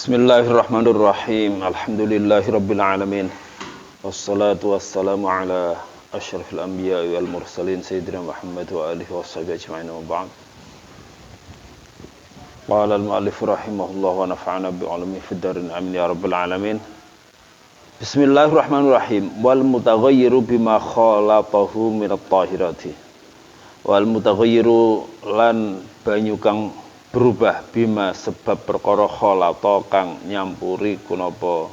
Bismillahirrahmanirrahim. Alhamdulillahirabbil alamin. Wassalatu wassalamu ala asyrafil anbiya'i wal mursalin sayyidina Muhammad wa alihi washabihi ajma'in wa ba'd. Qala al-mu'allif rahimahullah wa nafa'ana bi 'ulumi fid darin amin ya rabbal alamin. Bismillahirrahmanirrahim. Wal mutaghayyiru bima khalatahu minat tahirati. Wal mutaghayyiru lan banyu kang berubah bima sebab perkara khalata kang nyampuri kunapa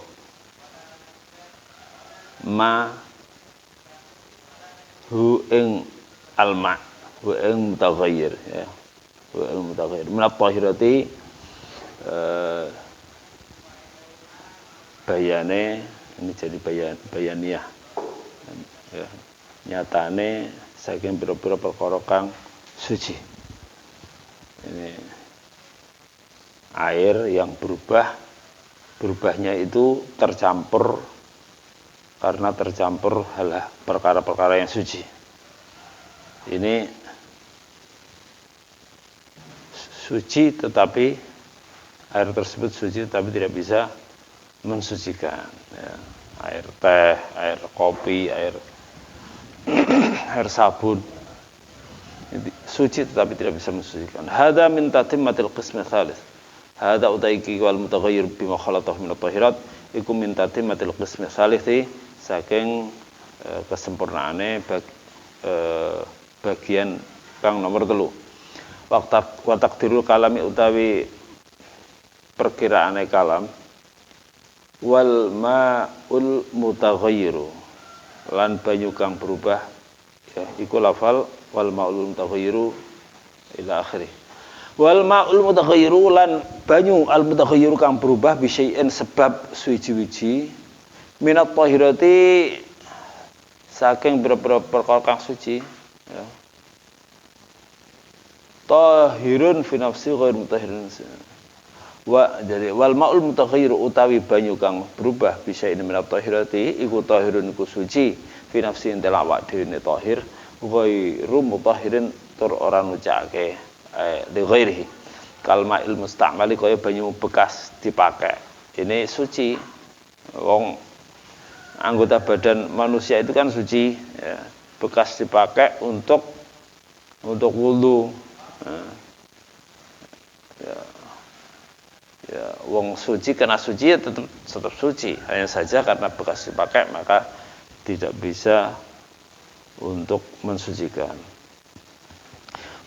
ma hu ing alma hu ing mutaghayyir ya hu ing mutaghayyir minat tahirati bayane ini jadi bayaniyah ya, nyatane saking pira-pira perkara kang suci ini air yang berubahnya itu tercampur karena tercampur hal perkara-perkara yang suci. Ini suci tetapi air tersebut suci tetapi tidak bisa mensucikan ya. Air teh, air kopi, air sabun suci tetapi tidak bisa mensucikan. Hada min tatimmatil qismi tsalits. Hada utaiki wal mutaghayyir bima khalatahu minat tahirat iku min tatimmatil qismi tsalits saking kesempurnaane bagian kang nomor 3. Wa taqdirul kalami utawi perkiraane kalam wal ma'ul mutaghayyiru lan banyu kang berubah ya iku lafal wal ma'ul mutaghayyiru ila akhirih. Wal ma'ul mutaghayyiru lan banyu al mutaghayyiru kang berubah bisyai'in sebab suci-suci minat tahirati saking perkara kang suci ya. Tahirun fi nafsi ghair mutahhirin. Jadi wal ma'ul mutaghayyiru utawi banyu kang berubah bisyai'in minat tahirati iku tahirun iku suci fi nafsi ing awak dhewe ne tahir ghairu mutahhirin tur ora nucake li ghairihi kalma il mustamali kaya banyu bekas dipakai ini suci. Wong anggota badan manusia itu kan suci ya, bekas dipakai untuk wudu ya wong suci kena suci ya tetap suci, hanya saja karena bekas dipakai maka tidak bisa untuk mensucikan.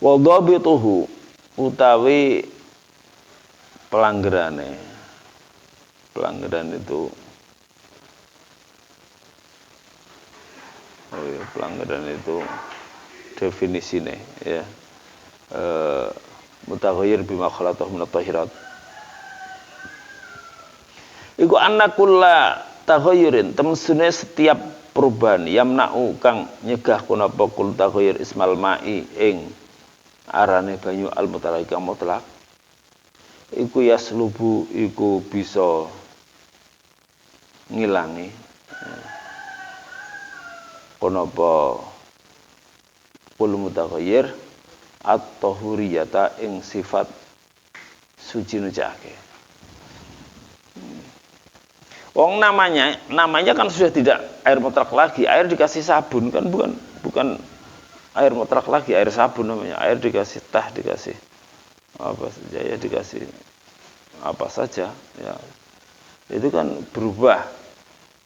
Wa dhabituhu utawi pelanggaran itu pelanggaran itu definisine ya mutaghayyir bima khalatahu minat tahirat iku anna kulla taghayyurin temsune setiap perubahan yamna'u kang nyegah kunapa kul taghayyur ismal ma'i ing arane banyu al mutlaq mutlak iku yaslubu iku bisa ngilangi kunapa kul mutaghayyir at-tahuriyata ing sifat suci nucake. Wong namanya kan sudah tidak air mutlak lagi, air dikasih sabun kan bukan air mutlak lagi, air sabun namanya. Air dikasih teh, dikasih apa saja ya, dikasih apa saja ya. Itu kan berubah.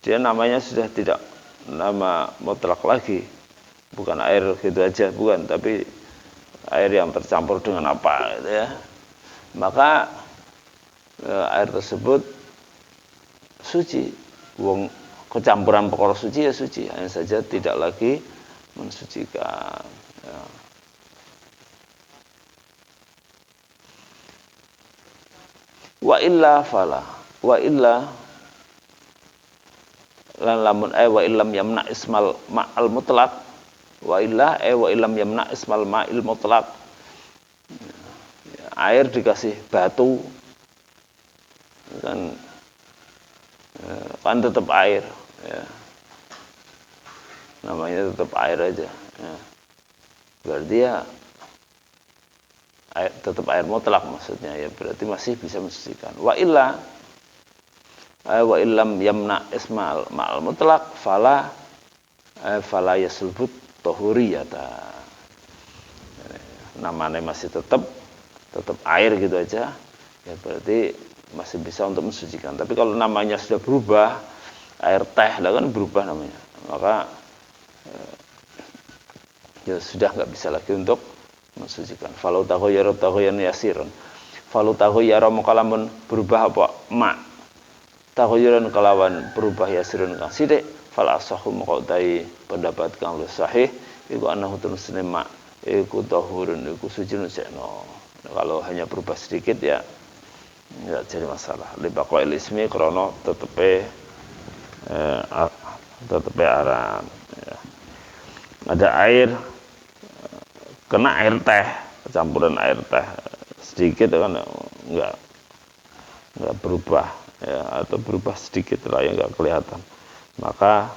Dia namanya sudah tidak nama mutlak lagi. Bukan air gitu aja, bukan, tapi air yang tercampur dengan apa gitu ya. Maka air tersebut suci. Wong kecampuran perkara suci ya suci, hanya saja tidak lagi mensucikan ya. Wa illa fala wa illa lan lamun wa illam yamna ismal ma'al mutlaq wa illa wa illam yamna ismal ma'il mutlaq air dikasih batu kan tetap air ya. Namanya tetap air aja ya. Berarti ya tetap air mutlak maksudnya ya, berarti masih bisa mensucikan. Wa illa wa illam yamna ismal ma'al mutlaq fala yaslubut tahuriyata. Namanya masih tetap air gitu aja, ya berarti masih bisa untuk mensucikan. Tapi kalau namanya sudah berubah, air teh lah kan berubah namanya, maka ya sudah nggak bisa lagi untuk mensucikan. Falau taghayyara taghayyan yasiran. Falau taghayyara mukalamun berubah apa? Ma. Taghayyaran kalawan berubah yasiran kang sithik, fal asahu maqdai pendapat kang sahih iku anahu tunusne ma. Iku tahurun iku suci nusekno. Kalau hanya berubah sedikit ya enggak jadi masalah. Libaqail ismi krana tetepe aram ya. Ada air kena air teh, campuran air teh sedikit kan enggak berubah ya, atau berubah sedikit lah yang enggak kelihatan. Maka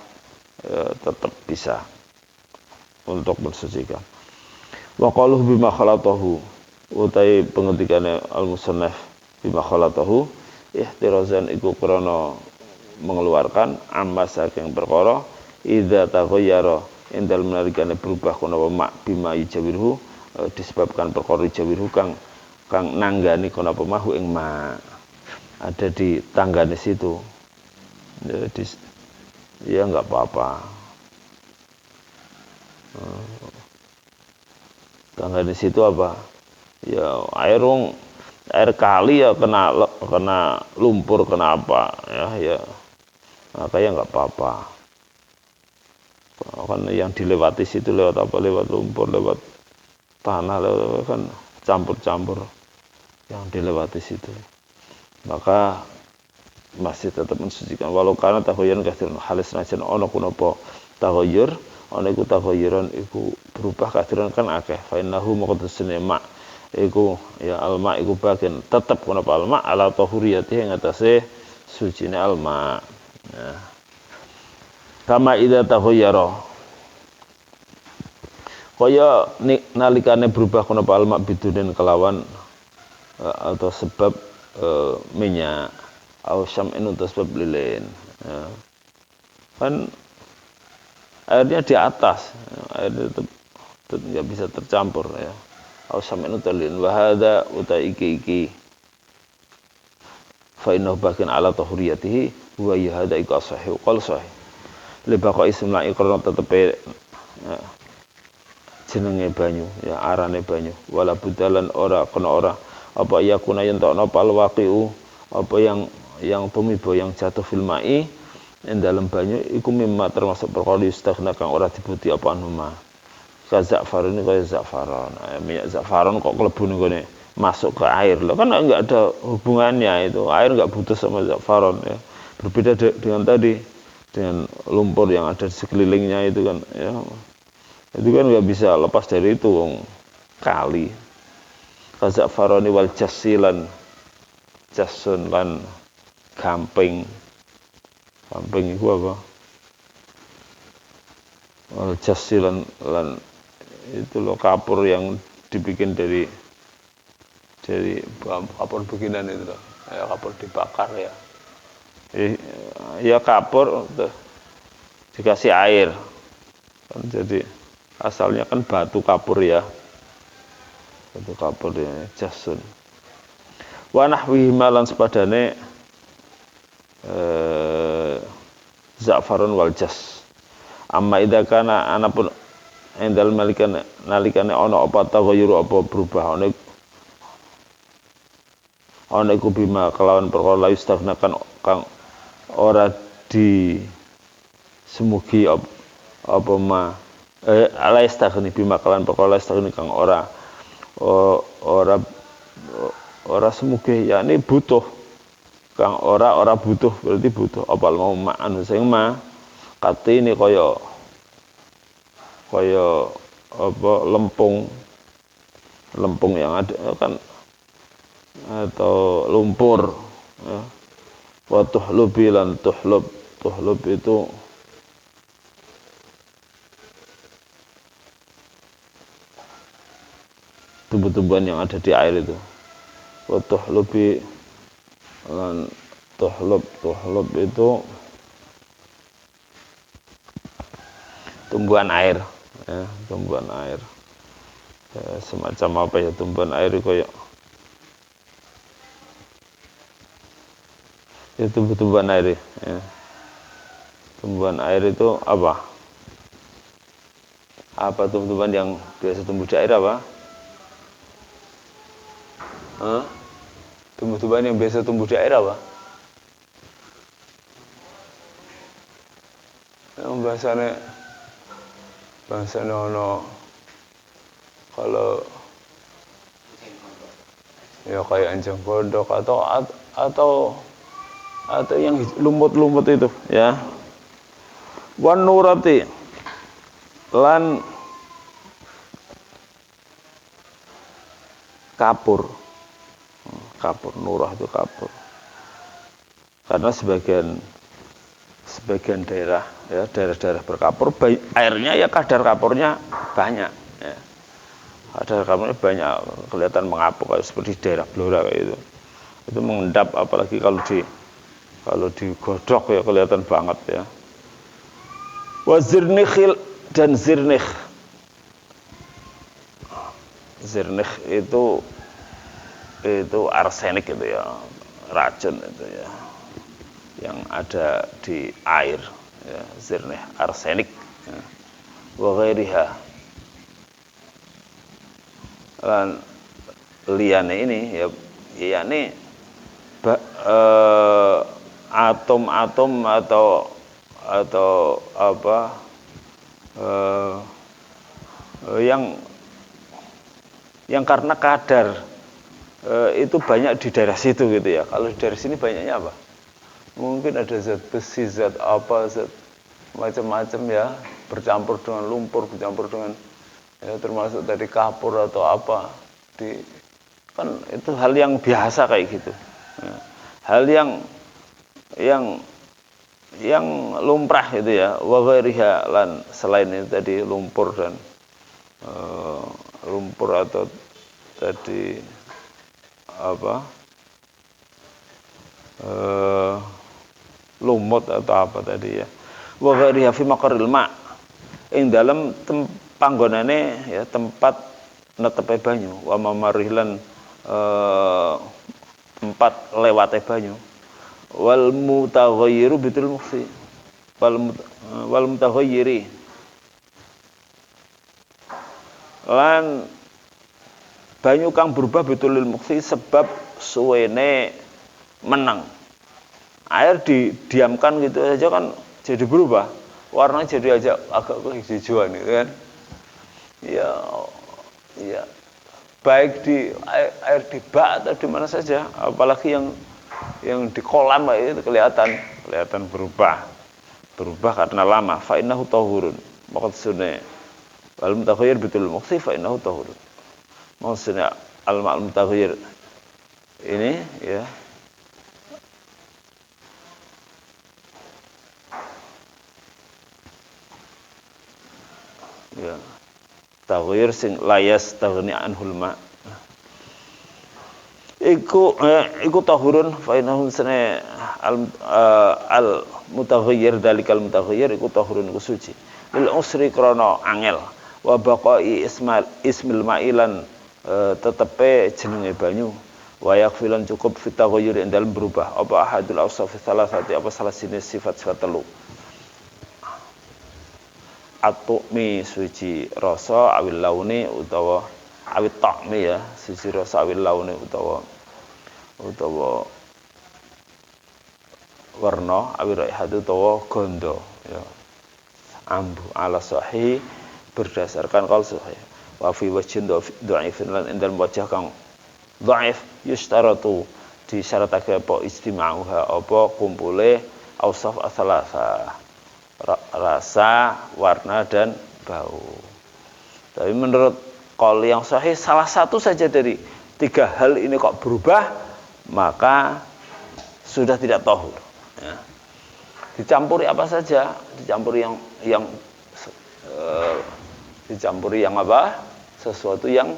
tetap bisa untuk mensucikan. Wa qaluhu bima khalatahu utai pengendikane al-musannaf bima khalatahu ihtirazan iku krana mengeluarkan amma saking perkara idza taghayyara indal menalikane berubah kono mak bima yujawirhu disebabkan perkara yujawirhu kang nanggani kono apa mahu ing ma ada di tanggane situ ya enggak apa-apa. Tangga di situ apa? Ya air kali ya kena lumpur kena apa ya maka ya nggak apa-apa. Kan yang dilewati situ lewat apa? Lewat lumpur, lewat tanah, lewat kan campur-campur yang dilewati situ. Maka masih tetap mensucikan walau karena taghayyan katsiran halis najan ana kunapa taghayyur ana iku taghayyuran iku berubah katsiran kan akeh fa innahu maqdasune ma iku ya alma iku bagian tetep kunapa alma ala tahuriyati ing atase sucine alma ya. Kama idza taghayyara kaya nalikane berubah kunapa alma bidunin kelawan atau sebab minyak au syam'in untuk sebab lilin ya. Kan airnya di atas airnya tetap nggak bisa tercampur ya au syam'in untuk lilin wa hadza uta iki fa innahu bakin ala tahuriyatihi wa ya hadza iku sahih qal sahih li baqa isma iqrar tetepe ya, jenenge banyu ya arane banyu wala budalan ora kena ora apa ya kuna yen tokno pal waqiu apa yang tumibo yang jatuh fil ma'i dalam banyu iku mimma termasuk perkara istaghna kang ora dibuti apa anuma kaza'farun kaya za'faron minyak za'faron kok klebu ning masuk ke air loh kan enggak ada hubungannya itu air enggak butuh sama za'faron ya berbeda dengan tadi dengan lumpur yang ada di sekelilingnya itu kan ya itu kan enggak bisa lepas dari itu kali kaza'faroni wal jasilan jasun lan gamping itu apa? Jasilan lan itu loh kapur yang dibikin dari kapur bikinan itu loh. Ya kapur dibakar ya. Ya kapur dikasih air. Kan jadi asalnya kan batu kapur ya. Batu kapur ya jasun. Wa nahwihi malan sepadane za'farun wal jas amma idza kana anapun endal nalikane ana apa taghayyur apa berubah ana iku bima kelawan perkara la yustagnakan kang ora di semugi apa ma ala istaghni bima kelawan perkara la istaghni kang ora semugi yakni butuh kang ora butuh berarti butuh apal mau anu sing ma katine kaya apa lempung yang ada kan atau lumpur ya wa tuhlubi lan tuhlub itu tumbuh-tumbuhan yang ada di air itu wa tuhlubi lan Tuhlub itu tumbuhan air, ya, tumbuhan air. Ya, semacam apa ya tumbuhan air kayak ya tumbuhan air ya. Tumbuhan air itu apa? Apa tumbuhan yang biasa tumbuh di air apa? Tumbuhan yang biasa tumbuh di air apa? Yang bahasanya ono kalau ya kayak anjing kodok atau yang lumut-lumut itu ya. Wan nurati lan kapur nurah itu kapur karena sebagian daerah ya daerah berkapur airnya ya kadar kapurnya banyak ya. Kadar kapurnya banyak kelihatan mengapung kayak seperti daerah Blora kayak itu mengendap apalagi kalau digodok ya kelihatan banget ya. Wazirnikhil dan zirnih itu arsenik itu ya racun itu ya yang ada di air ya, zirnih arsenik ya. Wa ghairiha lan liyane ini ya yakni atom-atom atau apa yang karena kadar itu banyak di daerah situ gitu ya. Kalau di daerah sini banyaknya apa? Mungkin ada zat besi, zat apa, zat macam-macam ya, bercampur dengan lumpur, bercampur dengan ya termasuk tadi kapur atau apa. Kan itu hal yang biasa kayak gitu. Ya. Hal yang lumrah gitu ya. Wa ghairiha lan selain itu tadi lumpur dan lumpur atau tadi apa lumut atau apa tadi ya. Wa ghairiha fi maqarril ma ing dalam panggonane ya tempat netepe banyu wa mamarihlan tempat lewate banyu wal mutaghayyiru bitul mukhsi wal mutaghayyiri lan banyu kang berubah bitulil mukhsi sebab suwene menang. Air didiamkan gitu aja kan jadi berubah. Warnanya jadi agak kehijauan gitu kan. Ya. Baik di air di bak atau di mana saja, apalagi yang di kolam itu kelihatan berubah karena lama. Fa innahu tahurun. Maksudnya wal mutaghayyir bitulil mukhsi fa innahu tahurun. Maksudnya al-ma'al mutaghayyir ini ya taghayyur sing layas taghni anhul ma iku tahurun fa innahu sana al mutaghayyir dalikal mutaghayyir iku tahurun iku suci lil usri krana angel wa baqai ismil ma'ilan tetepe jenenge banyu wa yakfilan cukup fit taghayyur dalam berubah apa ahadul awsaf salasati apa salah jenis sifat-sifat telu at-tu'mi suci rasa awil launi utawa awit ta'mi ya suci rasa awil launi utawa warna awil raihatu utawa gondo ya ambu ala sahih berdasarkan qaul sahih wa fi wajhin dhaifin lan indal wajah kang dhaif yustaratu disyaratake apa istima'uha apa kumpule ausaf asalasa rasa, warna dan bau. Tapi menurut qaul yang sahih salah satu saja dari tiga hal ini kok berubah maka sudah tidak tahur ya. Dicampuri apa saja, dicampuri dicampuri yang apa? Sesuatu yang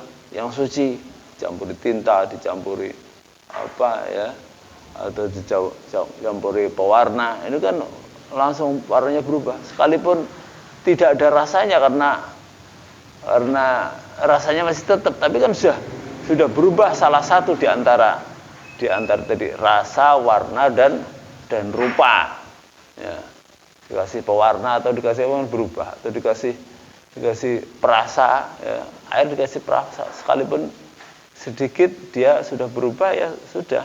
suci, dicampuri tinta, dicampuri apa ya? atau dicampuri pewarna, ini kan langsung warnanya berubah. Sekalipun tidak ada rasanya karena rasanya masih tetap, tapi kan sudah berubah salah satu di antara tadi rasa, warna dan rupa. Ya. Dikasih pewarna atau dikasih apa berubah, atau dikasih perasa, ya. Air dikasih perasa, sekalipun sedikit dia sudah berubah, ya sudah,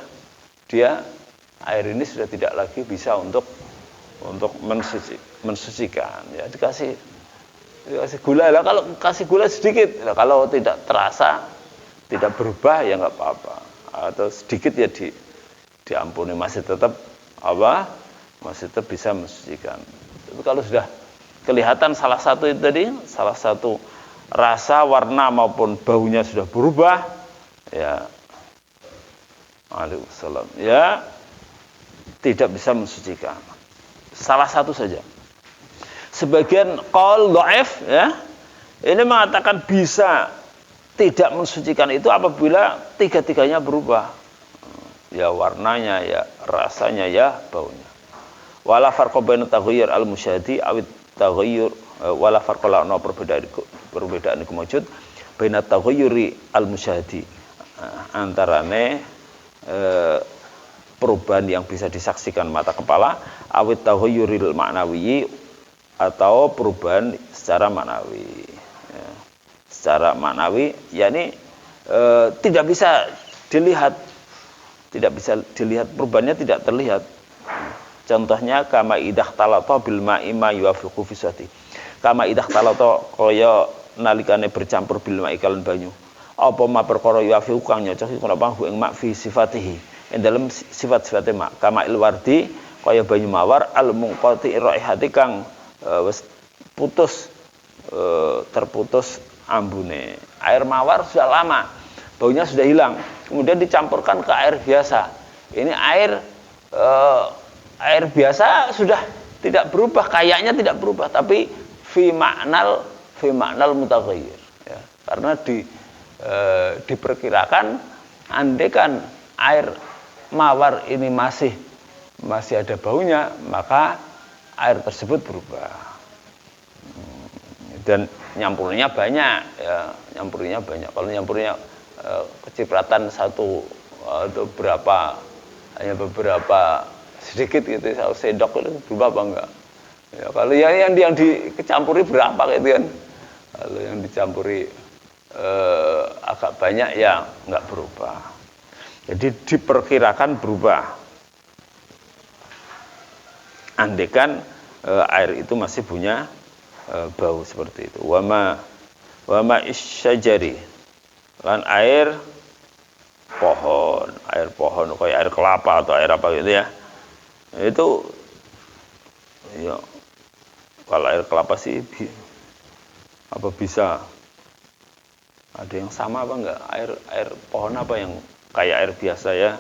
air ini sudah tidak lagi bisa untuk mensucikan. Ya dikasih gula lah, kalau kasih gula sedikit, ya, kalau tidak terasa, tidak berubah, ya nggak apa-apa, atau sedikit ya diampuni, masih tetap masih tetap bisa mensucikan. Tapi kalau sudah kelihatan salah satu itu tadi, salah satu rasa, warna maupun baunya sudah berubah, ya Waalaikumsalam, ya tidak bisa mensucikan. Salah satu saja. Sebagian qaul dhaif, ya, ini mengatakan bisa tidak mensucikan itu apabila tiga-tiganya berubah. Ya warnanya, ya rasanya, ya baunya. Wala farqa baina taghayyur al-musyahidi awit taghayyur, wala farqa la perbedaan iku wujud baina taghayyuri al-musyahidi, antarane perubahan yang bisa disaksikan mata kepala, awit taghayyuril ma'nawi, atau perubahan secara maknawi. Ya. Secara maknawi, yakni tidak bisa dilihat, perubahannya tidak terlihat. Contohnya kama idah talata bil ma'i ma yuwafiqu fi sifati. Kama idah talata kaya nalikane bercampur bil ma'i kalan banyu. Apa ma perkara yuwafiqu kang nyocok iku napa hu ing ma fi sifatihi. Ing dalem sifat-sifate ma. Kama ilwardi kaya banyu mawar al munqati raihati kang wis terputus ambune. Air mawar sudah lama, baunya sudah hilang. Kemudian dicampurkan ke air biasa. Ini air biasa sudah tidak berubah, kayaknya tidak berubah, tapi fi maknal mutaghayyir, ya. Karena diperkirakan andaikan air mawar ini masih ada baunya, maka air tersebut berubah. Dan nyampurnya banyak, ya, Kalau nyampurnya kecipratan satu atau hanya beberapa sedikit gitu, satu sendok itu berubah apa enggak? Ya, kalau yang dicampuri berapa gitu kan? Kalau yang dicampuri agak banyak, ya enggak berubah. Jadi diperkirakan berubah. Andaikan air itu masih punya bau seperti itu. Wama isyajari, lan air pohon kayak air kelapa atau air apa gitu ya. Itu ya kalau air kelapa sih bisa ada yang sama apa enggak? Air pohon apa yang kayak air biasa ya?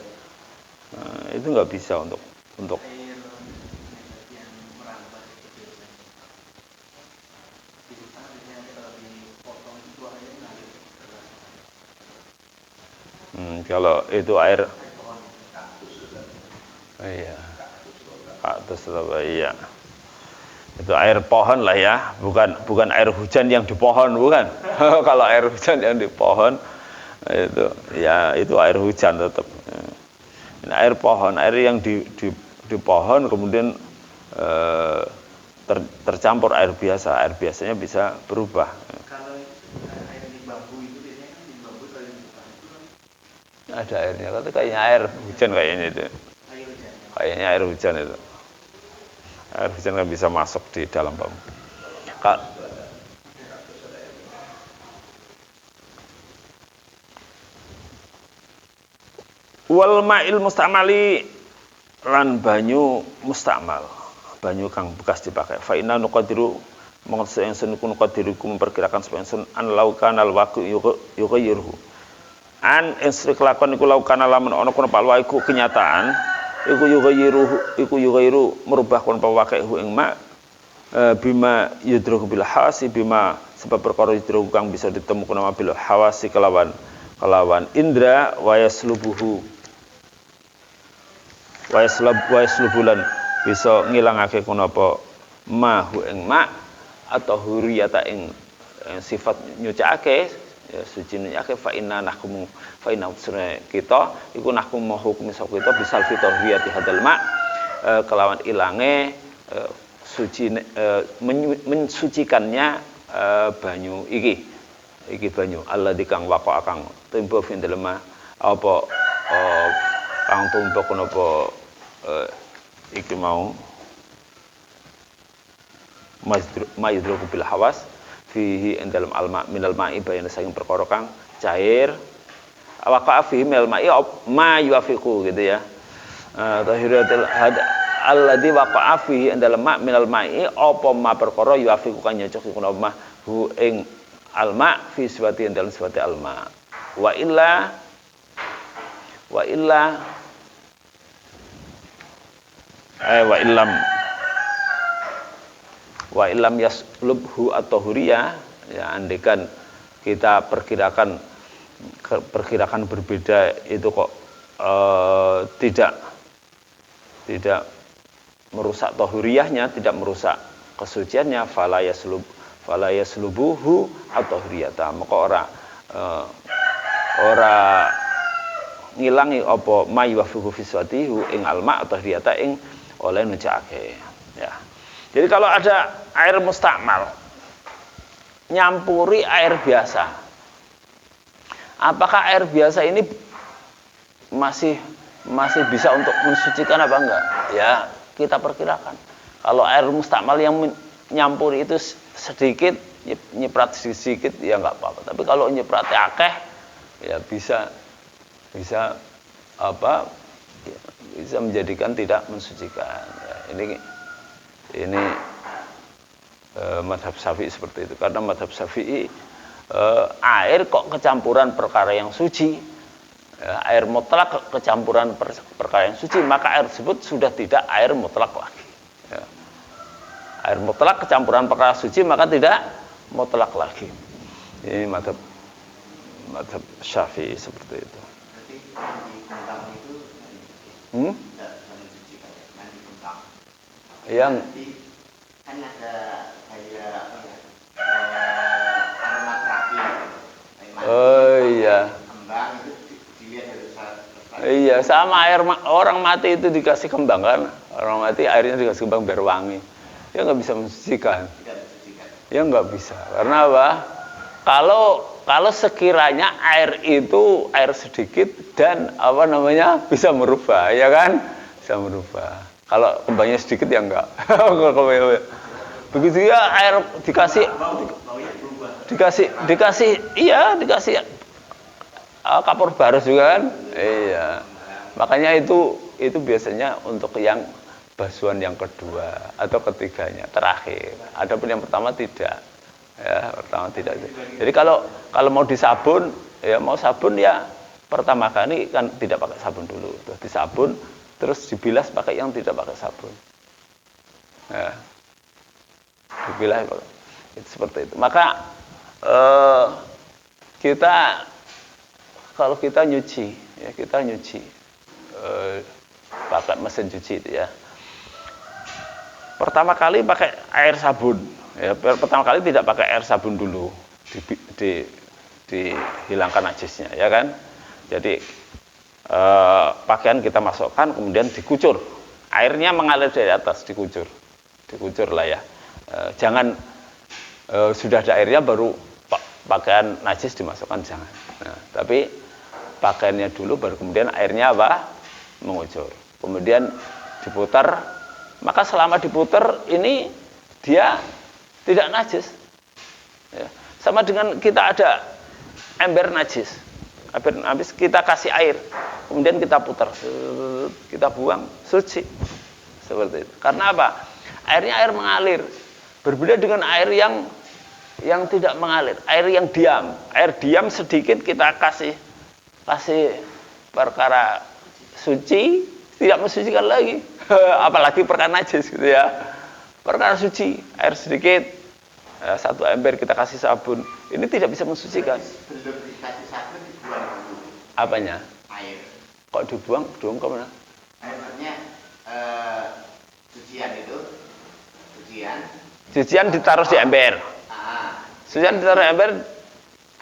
Nah, itu enggak bisa untuk kalau itu air, iya, kaktus apa, iya, itu air pohon lah ya, bukan air hujan yang di pohon, bukan. Kalau air hujan yang di pohon itu, ya itu air hujan tetap. Ini air pohon, air yang di pohon kemudian tercampur air biasanya bisa berubah. Ada airnya, kayaknya air hujan kayaknya itu. Kayaknya air hujan itu. Air hujan kan bisa masuk di dalam bambu. Wal ma'il mustamali, lan banyu mustamal, banyu kang bekas dipakai. Fa inna nuqadiru mongko yang sunukun qadiruku memperkirakan supaya sun an laukanal waqi yughayyiruhu. An instrik lakon iku laukana lamun ana kono palwa iku kenyataan iku yughayyiru merubah kon pawakehu ing ma bima yudruku bil hawasi, bima sebab perkara yudruku kang bisa ditemukan nama bil hawasi kelawan indra wa yaslubuhu wa yaslubulan bisa ngilangake kono apa mahu ing ma atau huriyata ing sifat nyucake ya suci nyucake fa inna kita iku nahkum hukum sapa kita bisal fitahiyati hadal ma kelawan ilange suci mensucikannya banyu iki banyu Allah dikang waqa kang tempo fin dalem apa kang tumpa napa iki mau majdruku bil hawas fihi dalam alma minal ma'i bayan saking perkara kang cair waqa fihi minal ma'i ma yuafiqu gitu ya tahiratul alladzi waqa'a fihi dalam ma minal ma'i apa ma perkara yuafiqu kang nyocok iku ma hu ing alma fi sifati dalam sifati alma wa illa wa illam yaslubhu atau huriyah ya andekan kita perkirakan berbeda itu kok tidak merusak tahuriyahnya, tidak merusak kesuciannya, fala yaslubuhu atau huriyata maka ora ngilangi apa maywafuhu fiswatihu ing alma atau huriyata ing oleh nucake ya. Jadi kalau ada air mustakmal nyampuri air biasa, apakah air biasa ini masih bisa untuk mensucikan apa enggak? Ya, kita perkirakan. Kalau air mustakmal yang nyampuri itu sedikit, nyiprat sedikit ya enggak apa-apa. Tapi kalau nyipratnya akeh ya bisa menjadikan tidak mensucikan. Ya, ini madhab Syafi'i seperti itu karena madhab Syafi'i air kok kecampuran perkara yang suci ya, air mutlak kecampuran perkara yang suci maka air tersebut sudah tidak air mutlak lagi ya. Air mutlak kecampuran perkara suci maka tidak mutlak lagi. Ini madhab Syafi'i seperti itu. Yang kan ada kayak aroma terapi. Oh iya. Kembang itu dilihat dari iya, sama air orang mati itu dikasih kembang kan. Orang mati airnya dikasih kembang biar wangi. Ya nggak bisa mensucikan. Ya nggak bisa. Karena apa? Kalau sekiranya air itu air sedikit dan bisa merubah, ya kan? Bisa merubah. Kalau kembangnya sedikit ya enggak. Begitu ya air dikasih kapur barus juga kan? Iya. Makanya itu biasanya untuk yang basuhan yang kedua atau ketiganya, terakhir. Adapun yang pertama tidak. Ya, pertama tidak. Jadi kalau mau disabun, ya mau sabun ya pertama kali kan tidak pakai sabun dulu, terus disabun terus dibilas pakai yang tidak pakai sabun. Ya. Dibilas itu seperti itu. Maka kalau kita nyuci pakai mesin cuci itu ya. Pertama kali pakai air sabun. Ya, pertama kali tidak pakai air sabun dulu. Dihilangkan najisnya, ya kan? Jadi pakaian kita masukkan kemudian dikucur, airnya mengalir dari atas, dikucur lah ya. Jangan sudah ada airnya baru pakaian najis dimasukkan, jangan. Nah, tapi pakaiannya dulu baru kemudian airnya mengucur, kemudian diputar. Maka selama diputar ini dia tidak najis ya. Sama dengan kita ada ember najis, habis kita kasih air, kemudian kita putar, kita buang, suci. Seperti itu. Karena apa? Airnya air mengalir. Berbeda dengan air yang tidak mengalir, air yang diam. Air diam sedikit kita kasih perkara suci, tidak mensucikan lagi. Apalagi perkara najis gitu ya. Perkara suci, air sedikit, satu ember kita kasih sabun, ini tidak bisa mensucikan. Sebelum dikasih sabun dibuang dulu. Apanya? Air. Kok dibuang? Dibuang ke mana? Airnya Cucian ditaruh di ember. Ah, Cucian ditaruh di ember,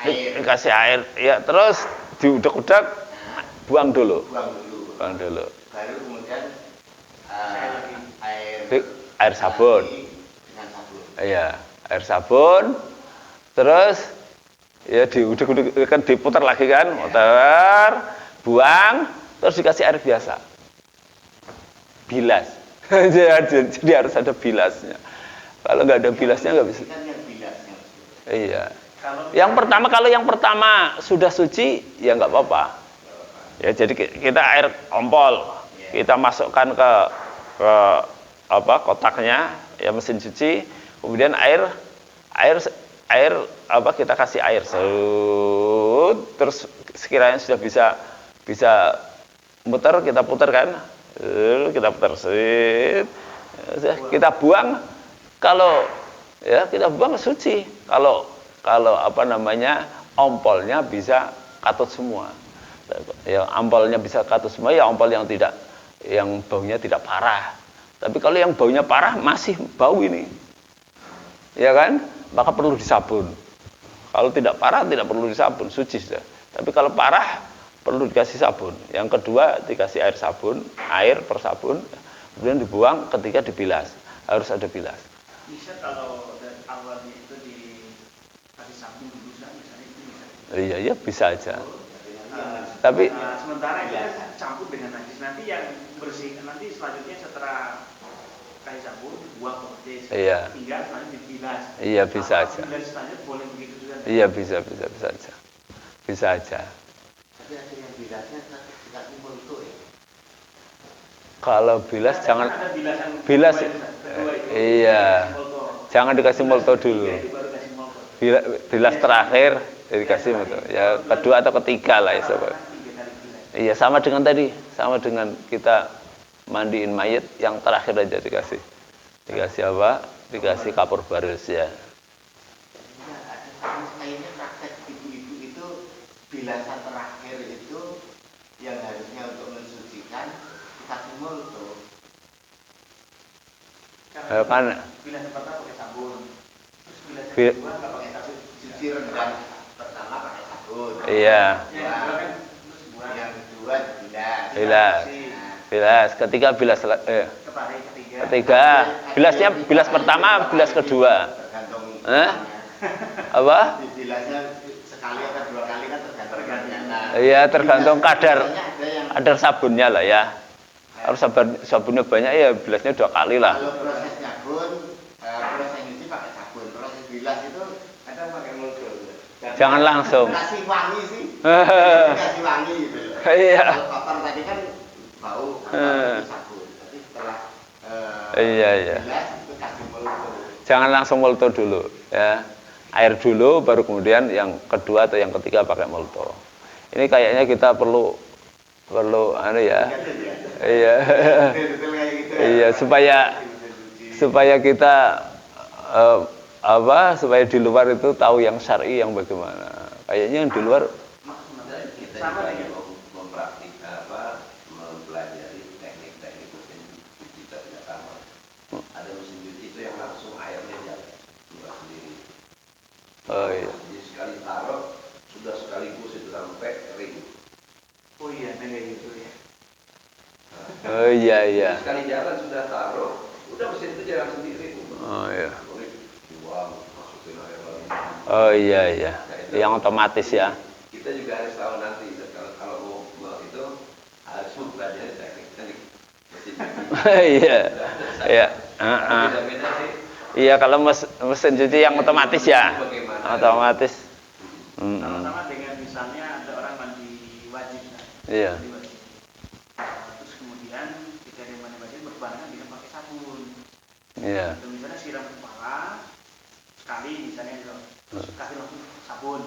air. dikasih air, ya terus diudek-udek, Nah, buang dulu. buang dulu. Buang dulu. Baru kemudian air Air sabun. lagi dengan sabun. Iya, air sabun. Terus ya diudek-udek kan diputar lagi kan, muter, buang, terus dikasih air biasa. Bilas. Jadi harus ada bilasnya. Kalau nggak ada bilasnya nggak bisa. Kan yang bilasnya. Iya. Kalau yang pertama sudah suci, ya nggak apa-apa. Ya jadi kita air ompol, kita masukkan ke kotaknya, ya mesin cuci, kemudian air kita kasih air terus sekiranya sudah bisa muter, kita putar kan, kita putar kita buang. Kalau ya kita buang suci. Kalau ompolnya bisa katut semua. Ya ompolnya bisa katut semua, ya ompol yang baunya tidak parah. Tapi kalau yang baunya parah masih bau ini, ya kan, maka perlu disabun. Kalau tidak parah tidak perlu disabun, suci sudah. Tapi kalau parah perlu dikasih sabun. Yang kedua dikasih air sabun, air per sabun, kemudian dibuang ketika dibilas. Harus ada bilas. Bisa kalau dari awalnya itu dikasih sabun dulu misalnya itu bisa. Iya bisa aja. Tapi sementara itu campur dengan najis, nanti yang bersih nanti selanjutnya setelah kasih sabun dibuang ke najis. Iya. Tinggal selanjutnya dibilas. Iya bisa aja. Bilas selanjutnya boleh begitu juga. Iya bisa aja. Bisa aja. Tapi ada yang bilasnya dikasih multo ya. Kalau bilas jangan ada bilas kedua itu, iya. Jangan dikasih molto dulu. baru kasih molto. Bilas terakhir dikasih molto. Ya kedua atau ketiga lah ya. Iya sama dengan tadi, sama dengan kita mandiin mayat yang terakhir aja dikasih. Dikasih apa? Dikasih kapur barus ya. Kayaknya praktek ibu-ibu itu bilasan terakhir itu yang harusnya untuk mensucikan dikasih multo. Kan Bilasan pertama pakai sabun. Terus bilasan Bil- kedua nggak pakai sabun. Cuci rendang pertama pakai sabun. iya. Yang kedua dibilas. Bilas. Ketiga bilas ketiga. Bilas pertama, bilas kedua. Tergantung. Apa? Dibilasnya sekali atau dua kali kan tergantung. Iya, tergantung kadar Ada yang sabunnya lah ya. Harus sabunnya banyak ya bilasnya 2 kali lah. kalau proses sabun, proses nyuci pakai sabun, proses bilas itu kadang pakai multo. Jangan langsung. Kasih wangi sih. Kasih wangi gitu. Iya. Kalau kotor tadi kan bau atau sabun. Tapi setelah Iya. bilas itu kasih multo. Jangan langsung molto dulu ya. Air dulu baru kemudian yang kedua atau yang ketiga pakai molto. Ini kayaknya kita perlu ya. Iya. Iya supaya kita supaya di luar itu tahu yang syar'i yang bagaimana. Kayaknya yang di luar Kita juga mempraktikkan mempelajari teknik-teknik mesin cuci tidak sama. Ada mesin cuci itu yang langsung airnya jalan keluar sendiri. oh iya. Jadi sekali taruh sudah sekaligus itu sampai kering. Oh iya, kayak gitu ya. Oh iya. Sekali jalan sudah taruh, udah mesin itu jalan sendiri. Oh iya. Buang, masukin air lagi. Oh iya. Yang otomatis ya. Kita juga harus tahu nanti kalau mau itu harus mempelajari teknik mesin cuci. Iya. Beda-beda sih. Iya kalau mesin cuci yang otomatis ya. Bagaimana? Otomatis. Sama-sama dengan misalnya ada orang mandi wajib. Iya. Mandi wajib. Terus kemudian ketika dia mandi wajib berbarengan dengan pakai sabun. Iya. Atau misalnya siram kepala sekali misalnya terus kasih langsung sabun.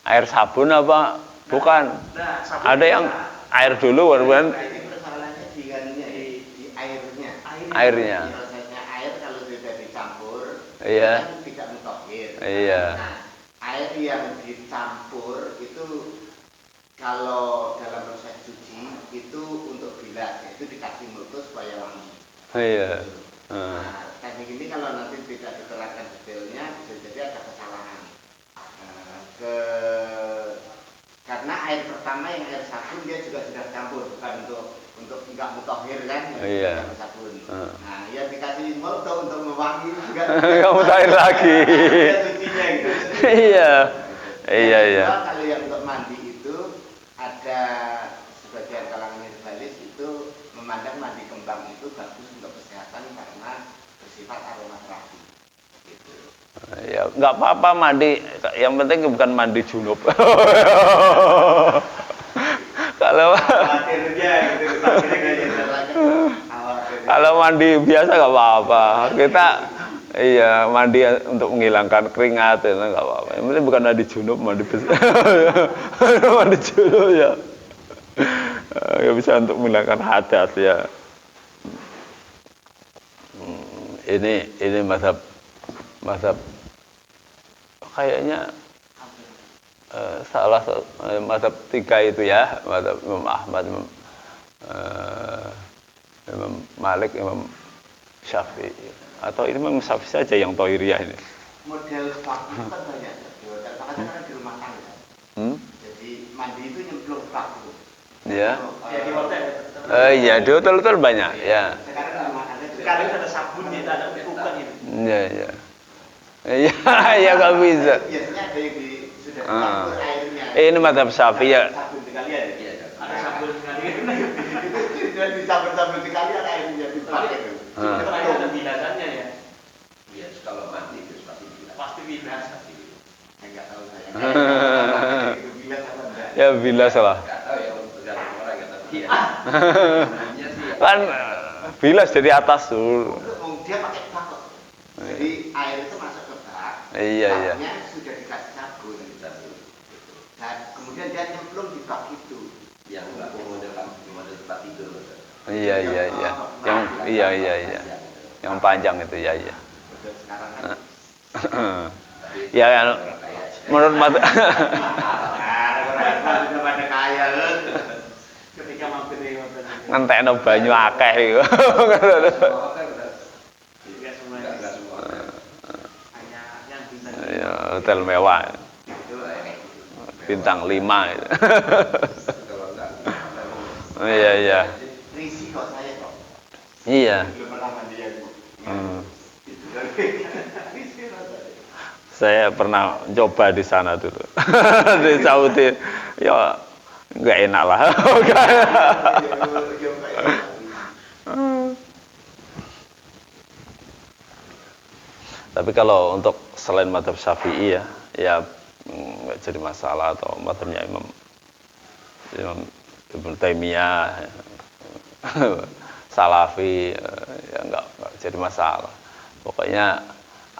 Air sabun apa? Bukan. Nah, sabun Ada yang air dulu kemudian Nah, ini persoalannya di airnya. airnya. Prosesnya air kalau sudah dicampur, Iya. kan tidak mutakhir. Iya. Nah, air yang dicampur itu kalau dalam proses cuci itu untuk bilas, itu dikasih multo supaya wangi. Iya. Nah, tes teknik ini kalau nanti tidak diterangkan detailnya bisa jadi ada kesalahan. Karena air pertama yang air sabun dia juga sudah campur, bukan untuk enggak mutahhir kan, Iya. sabun. Nah, yang dikasih molto untuk mewangi juga. Enggak mutahhir lagi. Ada sucinya gitu. Iya. Iya, iya. Kedua, kalau yang untuk mandi itu ada sebagian kalangan herbalis itu memandang mandi kembang itu bagus untuk kesehatan karena bersifat aromaterapi. Gitu. Ya, nggak apa-apa mandi. Yang penting bukan mandi junub. Kalau Khawatirnya gitu, kalau mandi biasa nggak apa-apa. Kita iya mandi untuk menghilangkan keringat itu nggak apa-apa. Yang penting bukan mandi junub, mandi besar. Mandi junub ya. Ya bisa untuk menghilangkan hadas ya. Ini mazhab kayaknya salah satu mazhab 3 itu ya, mazhab Imam Ahmad, Imam Malik, Imam Syafi'i, atau ini Imam Syafi'i saja yang Toiriyah ini. Model bak itu kan banyak di hotel, makanya kan di rumah tangga. Jadi mandi itu nyemplung bak itu. Ya. Ya di hotel. Iya, di hotel banyak ya. Sekarang di rumah tangga Sekarang ada sabunnya, ada ukuran ini. Iya, iya. Iya, ya nggak bisa. biasanya ada yang sudah dicampur airnya. Ini mazhab Syafi'i ya. Sabun sekalian. Iya, Ada sabun sekali. Sudah dicampur sekalian airnya dipakai itu. Itu ada bilasannya ya. iya, kalau mandi itu pasti bilas. Pasti bilas. Enggak tahu saya. Itu bilas apa enggak? Ya bila salah. Nggak tahu ya, tergantung orang ya, tapi ya. Umumnya sih ya. Kan bilas dari atas tuh. Dia pakai bak kok. Jadi air itu masuk ke bak. Iya, iya. Baknya sudah dikasih sabun. Dan kemudian dia nyemplung di bak itu. Yang nggak model tempat tidur. Iya, iya, iya. Yang iya. Yang panjang itu ya, iya. Betul, sekarang kan. Ya, menurut mazhab Orang sudah pada kaya kan. Ketika mampir di hotel. ngentekno banyu akeh iku. Tidak semua. Nggak semua. Hanya yang bisa. Ya, hotel mewah. Itu Bintang 5 itu. Kalau nggak, Iya. risiko saya kok. Iya. Belum pernah mandi aku. Itu dari risiko saya. Saya pernah coba di sana dulu. Di Saudi. Ya nggak enak lah. Tapi kalau untuk selain mazhab Syafi'i ya nggak jadi masalah, atau mazhabnya Imam Ibnu Taimiyah, Salafi ya nggak jadi masalah. Pokoknya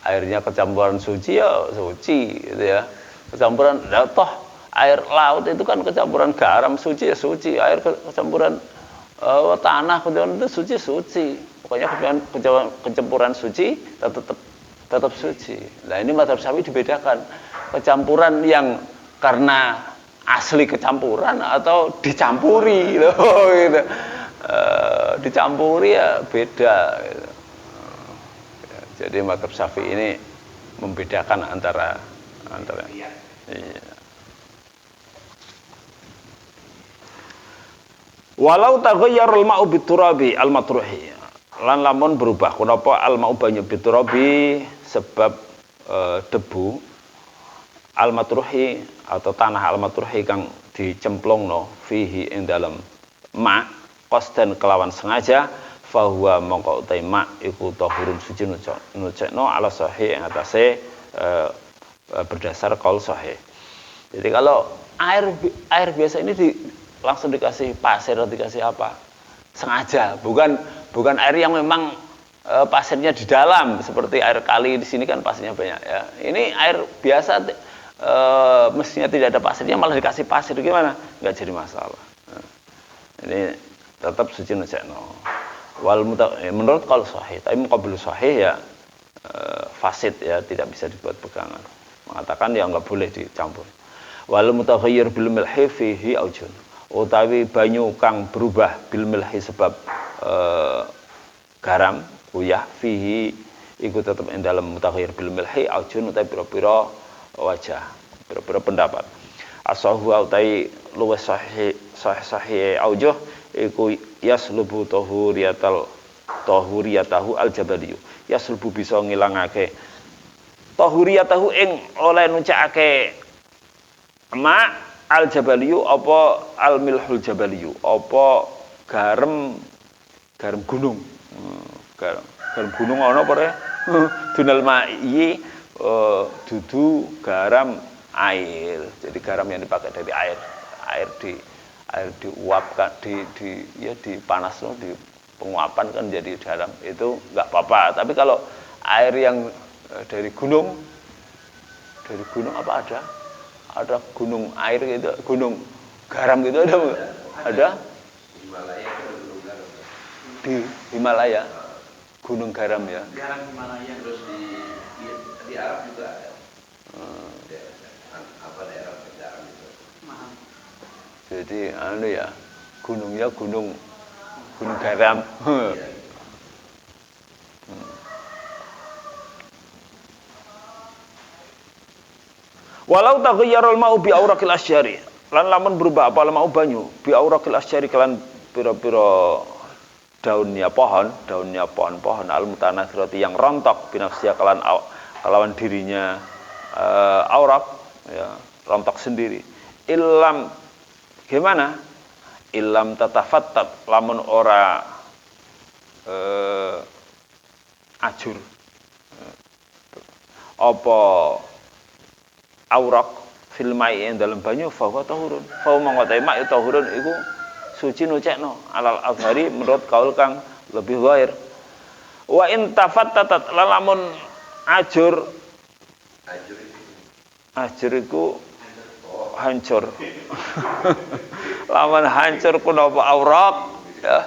airnya kecampuran suci ya suci gitu ya. Kecampuran toh air laut itu kan kecampuran garam, suci ya suci. Air kecampuran tanah itu suci. Pokoknya kecampuran suci tetap suci. Nah, ini mazhab Syafi'i dibedakan. Kecampuran yang karena asli kecampuran atau dicampuri loh gitu. Dicampuri ya beda gitu. Jadi mazhab Syafi'i ini membedakan antara iya. Walau taghayyarul ma'u biturabi al-matruhi. Lan lamun berubah kenapa al-ma'u banyu biturabi sebab debu al-matruhi atau tanah al-matruhi kang dicemplungno fihi ing dalem ma qasdan kelawan sengaja fahuwa mongko utai ma iku tahurun suci nucekno ala sahih yang atase berdasar qaul sahih. Jadi kalau air biasa ini langsung dikasih pasir atau dikasih apa? Sengaja, bukan air yang memang pasirnya di dalam seperti air kali di sini kan pasirnya banyak ya. Ini air biasa mestinya tidak ada pasirnya malah dikasih pasir, gimana? Enggak jadi masalah. Ini tetap suci nucekno. Menurut qaul sahih, tapi muqabil sahih ya fasid ya, tidak bisa dibuat pegangan. Mengatakan ya enggak boleh dicampur. Wal mutaghayyir bil milhi fihi aujun. Utawi banyu kang berubah bil milhi sebab garam, kuyah fihi iku tetep ing dalem mutaghayyir bil milhi aujun utai pira-pira wajah, pira-pira pendapat. Asahu utai luwes sahih aujuh iku yaslubu tahuriyatahu al-jabaliyu. Yaslubu bisa ngilangake tahuriyatahu ing oleh nucakake ma al-jabaliyu apa al-milhul jabaliyu apa garam gunung. Garam gunung ana apa re? Dunal ma'i dudu garam air. Jadi garam yang dipakai dari air. Air diuapkan dipanas loh, di penguapan kan jadi garam. Itu enggak apa-apa. Tapi kalau air yang dari gunung apa ada? Ada gunung air gitu, gunung garam gitu ada enggak? Ada? Himalaya itu gunung garam. Di Himalaya gunung garam ya. Garam Himalaya. Terus di Arab juga ada. Daerah garam itu. Mahal. Jadi ya, gunungnya gunung garam. Iya. Walau taghayyarul ma'u bi auraqil asyari. Lan lamun berubah apa mau banyu bi auraqil asyari kelan pira-pira daunnya pohon-pohon al mutanathirati yang rontok binafsiya kelawan dirinya auraq ya, rontok sendiri. Ilam gimana? Ilam tatafattat lamun ora ajur apa auraq fil ma'i ing dalam banyu fa huwa tahurun. Fa mangkote mak tahurun iku suci nucekno alal azhari menurut kaul kang lebih zahir. Wa in tafattatat lamun ajur iku hancur. Lamun hancur kunapa auraq ya.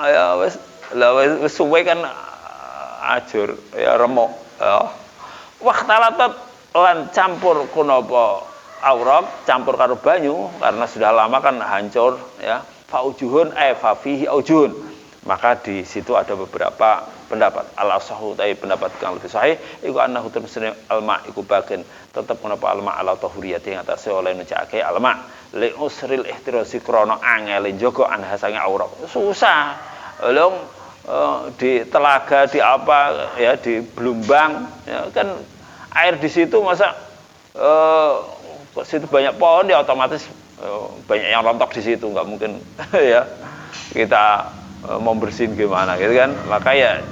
Ya wis suwe kan ajur ya remuk ya. Waqtalatat lan campur kunapa auraq campur karo banyu karena sudah lama kan hancur ya. Faujuhun fa fihi aujuhun. Maka di situ ada beberapa pendapat. Al-asahu tai pendapat yang lebih sahih iku annahu tamsina alma iku bagian tetep menapa alma ala tahuriyati ing atase oleh nucake alma li usril ihtirasi krana angele njaga anhasange auraq. Susah. Lho di telaga di apa ya di Blumbang ya kan air di situ masa situ banyak pohon ya otomatis banyak yang rontok di situ, nggak mungkin ya kita mau bersihin gimana gitu kan. Maka ya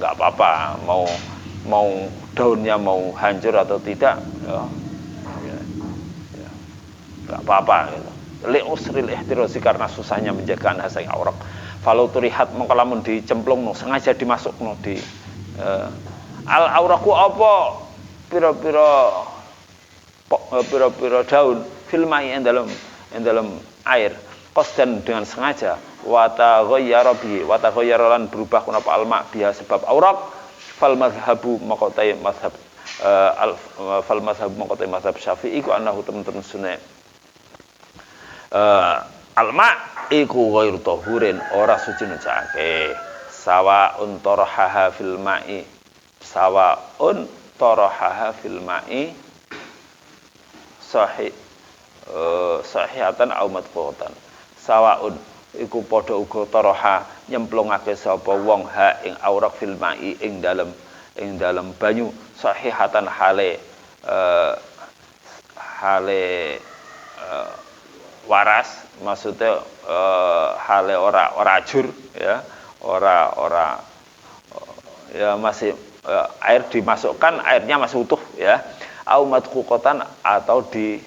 nggak apa-apa mau daunnya mau hancur atau tidak ya nggak apa-apa gitu. Li usril ihtirasi karena susahnya menjaga anhasang auraq. Falau turihat mongko lamun dicemplung sengaja dimasukno di al auraqu apa pira-pira daun filmai yang dalam air qasdan dengan sengaja wa taghayyara lan berubah kunapa alma biha sebab auraq fal madhhabu maqatai madhhab fal madhhab maqatai madhhab Syafi'i ku annahu temen-temen sunne alma iku ghairu tahurin ora suci nucake sawaun tarahaha fil ma'i sawaun tarahaha fil ma'i sahihatan au madfuatan sawaun iku padha uga taraha nyemplungake sapa wong ha ing auraq fil ma'i ing dalem banyu sahihatan hale waras maksudnya hale ora ajur ya ora ya masih air dimasukkan airnya masih utuh ya au madquqatan atau di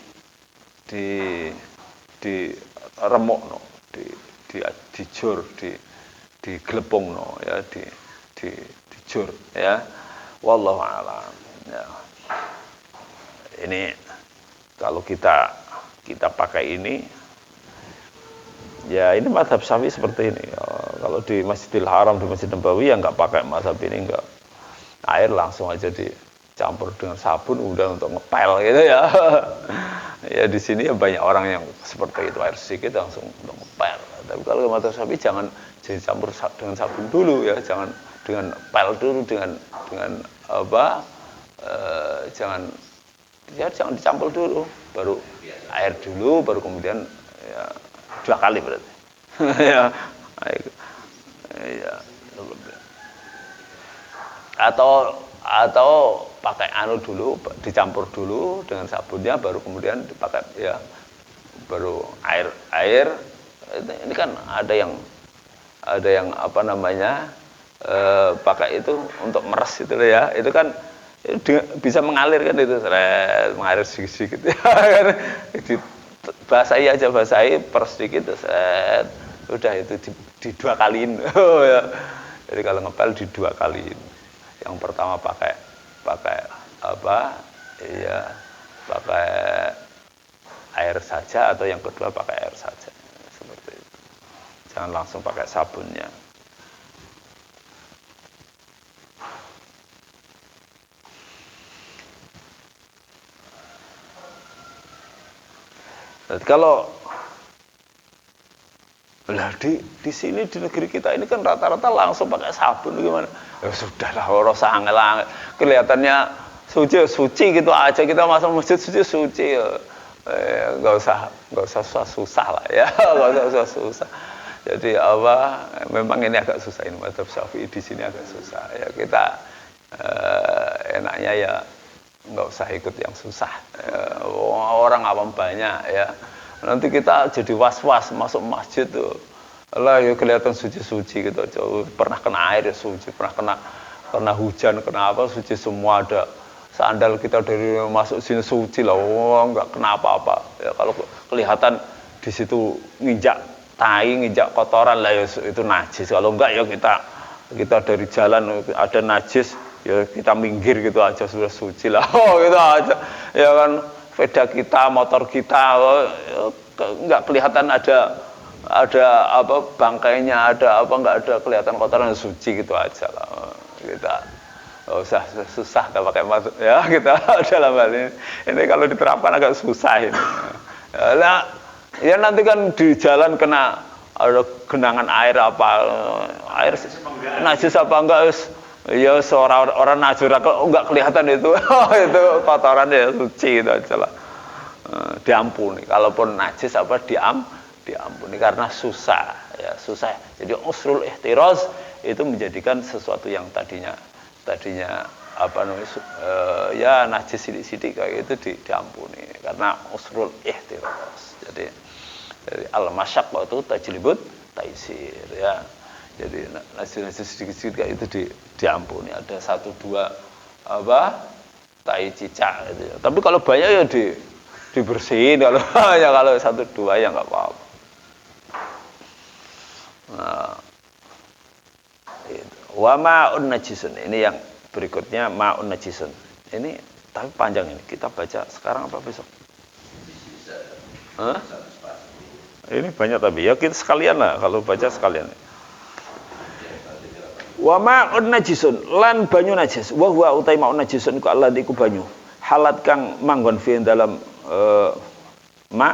remukno dijur diglepungno ya dijur ya wallahu alam ya. Ini kalau kita pakai ini ya ini mazhab Syafi'i seperti ini ya, kalau di Masjidil Haram di Masjid Nabawi ya nggak pakai mazhab ini, enggak, air langsung aja dicampur dengan sabun udah untuk ngepel gitu ya. Ya di sini ya banyak orang yang seperti itu, air sedikit langsung untuk ngepel. Tapi kalau mazhab Syafi'i jangan dicampur dengan sabun dulu ya, jangan pel dulu dengan apa jangan dicampur dulu, baru air dulu, baru kemudian ya 2 kali berarti. Ya, ya. Atau pakai anu dulu, dicampur dulu dengan sabunnya, baru kemudian dipakai ya, baru air. Ini kan ada yang apa namanya pakai itu untuk meres itu ya, itu kan bisa mengalir kan itu, mengalir sedikit ya, basahi aja, basahi per sedikit, udah itu di 2 kaliin. Ya. Jadi kalau ngepel di 2 kaliin. Yang pertama pakai apa? Iya, pakai air saja, atau yang kedua pakai air saja. Seperti itu. Jangan langsung pakai sabunnya. Jadi kalau lah di sini di negeri kita ini kan rata-rata langsung pakai sabun gimana? Ya sudahlah, orang angel-angel. Kelihatannya suci gitu aja, kita masuk masjid suci ya. Enggak usah susah lah ya, enggak usah susah. Jadi apa? Memang ini agak susah, ini mazhab Syafi'i di sini agak susah. Ya kita enaknya ya enggak usah ikut yang susah. Orang awam banyak ya. Nanti kita jadi was-was masuk masjid tuh. Lah ya kelihatan suci-suci gitu aja. Pernah kena air ya suci, pernah kena hujan, kena apa suci semua, ada sandal kita dari masuk sini suci lah. Enggak kena apa-apa. Ya kalau kelihatan di situ nginjak tai, nginjak kotoran lah ya itu najis. Kalau enggak ya kita dari jalan ada najis ya kita minggir gitu aja, sudah suci lah. Oh gitu aja. Ya kan sepeda kita, motor kita, enggak kelihatan ada apa bangkainya, ada apa, enggak ada kelihatan kotoran, suci gitu aja lah. Kita enggak usah susah enggak pakai masuk ya, kita dalam hal ini kalau diterapkan agak susah ini. Ya nanti kan di jalan kena ada genangan air apa, air najis apa enggak, ya seorang orang najis enggak kelihatan itu. Itu kotoran ya suci itu aja lah. Diampuni. Kalaupun najis apa diampuni karena susah ya, susah. Jadi usrul ihtiraz itu menjadikan sesuatu yang tadinya apa namanya ya najis sidik-sidik kayak itu diampuni karena usrul ihtiraz. Jadi al-masyaqqatu tajlibut taisir ya. Jadi najis sedikit-sedikit kayak itu diampuni. Ada 1-2 apa tai cicak gitu. Tapi kalau banyak ya dibersihin, kalau ya kalau 1-2 ya nggak apa-apa. Nah, wa ma'un najisun, ini yang berikutnya ma'un najisun. Ini tapi panjang ini, kita baca sekarang apa besok? Hah? Ini banyak tapi ya kita sekalian lah, kalau baca sekalian. Wa ma'un najisun, lan banyu najis. Wa huwa utai ma'un najisun ku alladzi ku banyu. Halat kang manggon fi dalam ma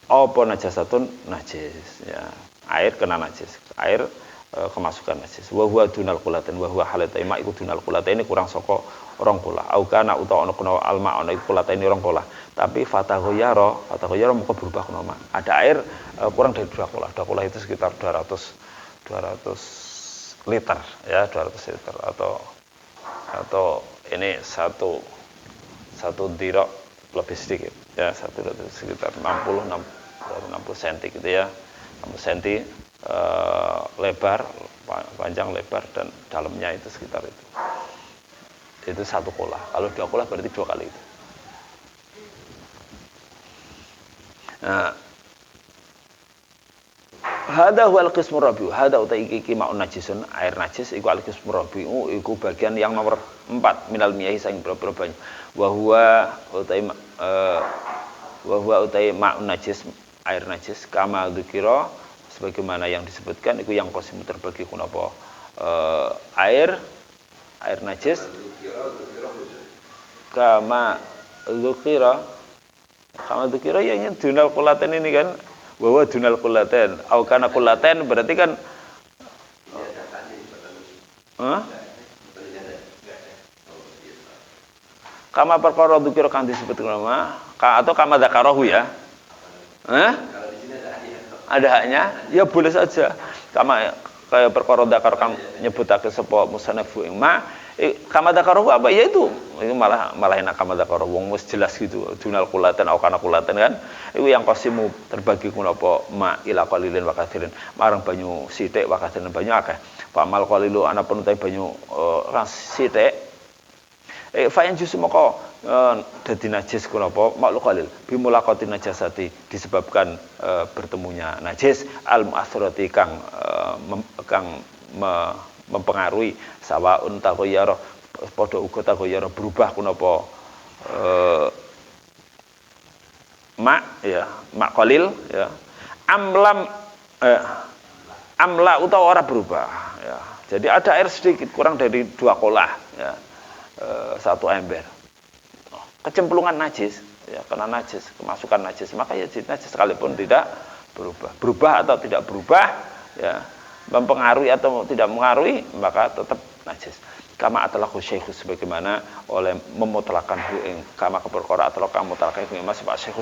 apa najasatun najis ya. Air kena najis, air kemasukan najis. Wa huwa dunal qulatain, wa huwa halatai ma iku dunal qulatain, kurang saka 2 kula. Au kana utawa ana kuna alma ana iku qulatain 2 kula. Tapi fataghayyara maka berubah kuna ma. Ada air kurang dari 2 kula. 2 kula itu sekitar 200 liter ya, 200 liter atau ini satu dirok lebih sedikit ya, 1 dirok sekitar 60 cm gitu ya, 60 cm lebar, panjang, lebar, dan dalamnya itu sekitar itu 1 kola. Kalau 2 kola berarti 2 kali itu. Nah, hada huwal qismur rabi'u, hada utai iki ma'un najisun, air najis iku al qismur rabi'u, iku bagian yang nomor 4 minal miyahi saking boro-boro banyu. Wa huwa utai ma'un najis, air najis, kama dzikira, sebagaimana yang disebutkan iku yang qasimu terbagi kunapa air najis kama dzikira ya dunal qulatain ini kan, bahwa dunal qulatain au kana qulatain berarti kan Hah? Betulnya ada. Oh, iya. Kama perkara dzikir kang disebut ulama atau kama dzakarahu ya. Hah? Kalau di sini ada hadiah. Ada haknya? Ya boleh saja. Kama kaya perkara dzakar kang nyebutake sapa musannafu ing ma kama dzakarahu apa ya itu malah enak kama dzakarahu wong wis jelas gitu dunal kulatan au kana kulatan kan iku yang qasimu terbagi kunapa ma ila qalilin wa katsirin marang banyu sithik wa katsirin banyu akeh pamal qalilu ana penutai banyu sithik fayan justru maka dadi najis kunapa makhluk qalil bimulaqati najasati disebabkan bertemunya najis al mu'athirati kang mempengaruhi sawaun taghayyara padha uga taghayyara berubah kunapa mak qalil ya amla utawa ora berubah ya. Jadi ada air sedikit kurang dari 2 kolah ya. 1 ember. Kecemplungan najis ya karena najis, kemasukan najis maka ya najis sekalipun tidak berubah atau tidak berubah ya mempengaruhi atau tidak mengaruhi maka tetap najis. Kama atlaqu syekh sebagaimana oleh memutlakan ing kama keperkara atau kamu mutlakan ing Mas Pak Syekh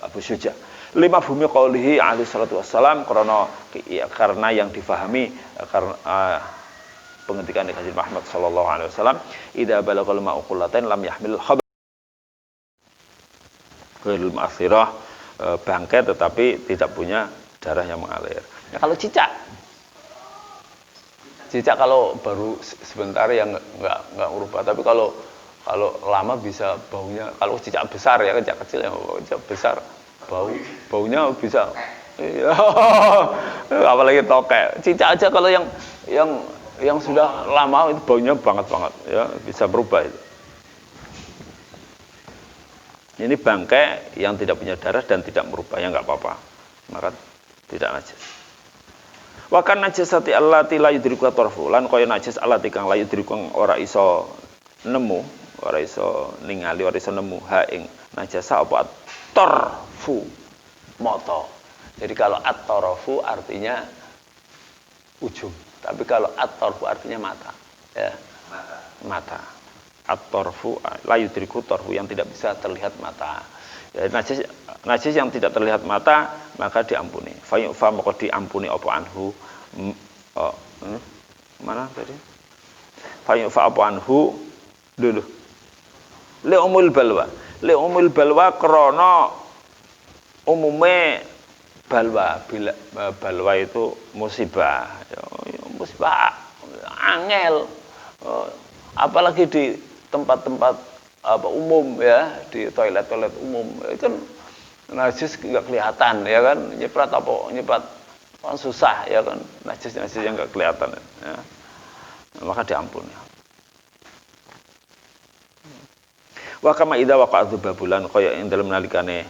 Abu Syuja. Lima bumi qaulihi alaihi salatu wassalam karena yang difahami karena penghentikan di Nabi Muhammad sallallahu alaihi wasallam idza balagal ma'u qullatan lam yahmil khabath ghairul ma'thirah bangkai tetapi tidak punya darah yang mengalir. Ya, kalau cicak kalau baru sebentar yang nggak berubah, tapi kalau lama bisa baunya. Kalau cicak besar ya, cicak kecil yang cicak besar baunya bisa. Iya, apalagi tokek. Cicak aja kalau yang sudah lama itu baunya banget ya bisa berubah itu. Ini bangkai yang tidak punya darah dan tidak merubah ya nggak apa-apa, maka tidak najis. Wa kan najasati allati la yudriku tarfu lan kaya najis allati kang la yudriku ora iso nemu, ora iso ningali, ora iso nemu ha ing najasa apa tarfu mata. Jadi kalau at-tarfu artinya ujung, tapi kalau at-tarfu artinya mata. Ya, mata. At-tarfu la yudriku tarfu yang tidak bisa terlihat mata. Ya, najis yang tidak terlihat mata maka diampuni. Fa maka diampuni apa anhu mana tadi? Fa apa anhu dulu. Li umul balwa krana umume balwa itu musibah. Ya, musibah angel. Apalagi di tempat-tempat umum ya, di toilet umum itu kan najis nggak kelihatan ya kan, nyiprat kan susah ya kan, najis yang nggak kelihatan ya. Maka diampuni. Wa kama idza waqa'a dzubabulan kaya ing dalem nalikane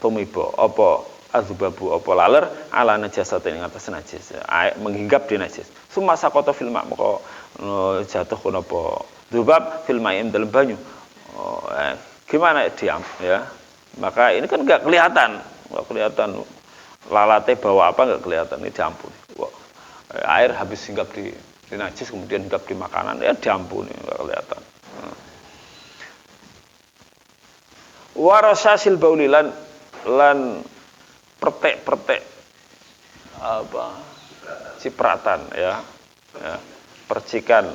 tumiba apa azbabu apa laler ala najasatin ing atas najis menghinggap di najis summa saqata fil ma maka jatuh kunapa dzubab fil ma'in dalam banyu gimana diam ya, maka ini kan nggak kelihatan lalate bawa apa nggak kelihatan, ini diampuni. Air habis hinggap di najis kemudian hinggap di makanan ya diampuni, nggak kelihatan. Warasasil baulilan lan pertek apa cipratan ya percikan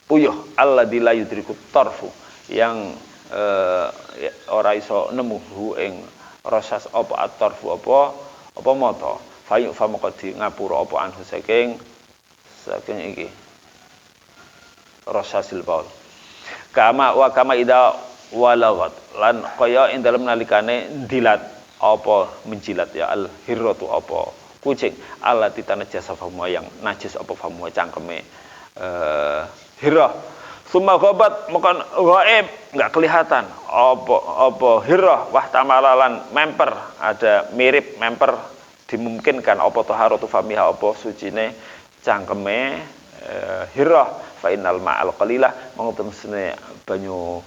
puyuh alladzi la yudriku tarfu yang ora iso nemu ing rasas apa at-tarfu apa mata fayu famaqadi ngapura apa anhu saking iki rasasil baul kama ida walagat lan kaya ing dalem nalikane dilat apa menjilat ya al hirratu apa kucing allati tanajasa famu yang najis apa famu cangkeme hirrah summa ghabat makan ghaib enggak kelihatan apa hirrah wah tamalalan memper ada mirip memper dimungkinkan apa taharatu famiha apa sucine cangkeme hirrah fa innal ma'al qalilah mangutune banyu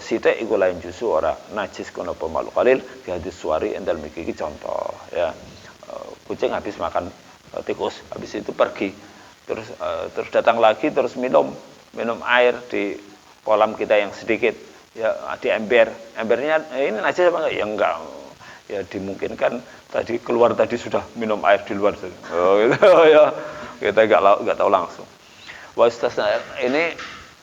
sithik iku lain jusu ora najis kono apa makhluk qalil di hadis suari endal iki contoh ya kucing habis makan tikus, habis itu pergi, terus datang lagi, terus minum air di kolam kita yang sedikit, ya di embernya ini najis apa enggak? Ya enggak, ya dimungkinkan tadi keluar tadi sudah minum air di luar, oh gitu ya, kita enggak tahu langsung.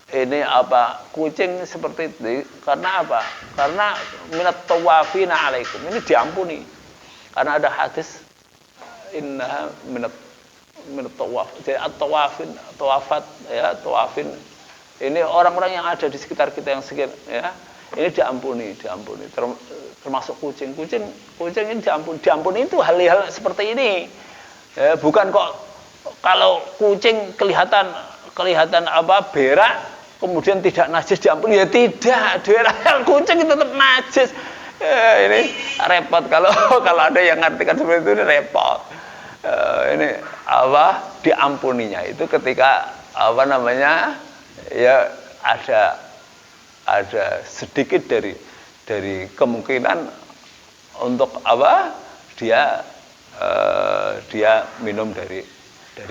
Ini apa, kucing seperti itu karena apa? Karena minat tawafina alaikum, ini diampuni karena ada hadis inna minat tawaf, jadi tawafat ya, tawafin ini orang-orang yang ada di sekitar kita yang sekitar ya, ini diampuni termasuk kucing ini diampuni itu hal-hal seperti ini ya, bukan kok kalau kucing kelihatan apa berak kemudian tidak najis diampuni, ya tidak, berak kucing itu tetap najis ya, ini repot kalau ada yang ngartikan seperti itu, ini repot. Ini apa diampuninya itu ketika apa namanya ya ada sedikit dari kemungkinan untuk apa dia minum dari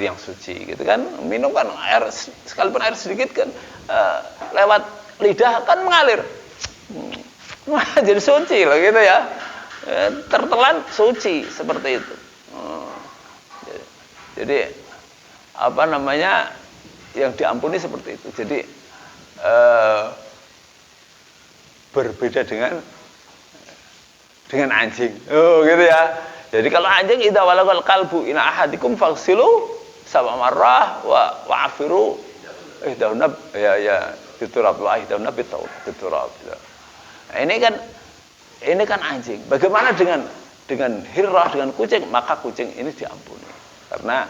yang suci gitu kan, minum kan air sekalipun air sedikit kan lewat lidah kan mengalir jadi suci loh gitu ya, tertelan suci seperti itu. Jadi apa namanya yang diampuni seperti itu. Jadi berbeda dengan anjing. Oh gitu ya. Jadi kalau anjing idza walagal qalbu ina ahadikum faghsilu sab'a marrah wa afiru ihdahunna ya biturab wa ihdahunna biturab. Nah, ini kan anjing. Bagaimana dengan hirrah, dengan kucing? Maka kucing ini diampuni. Karena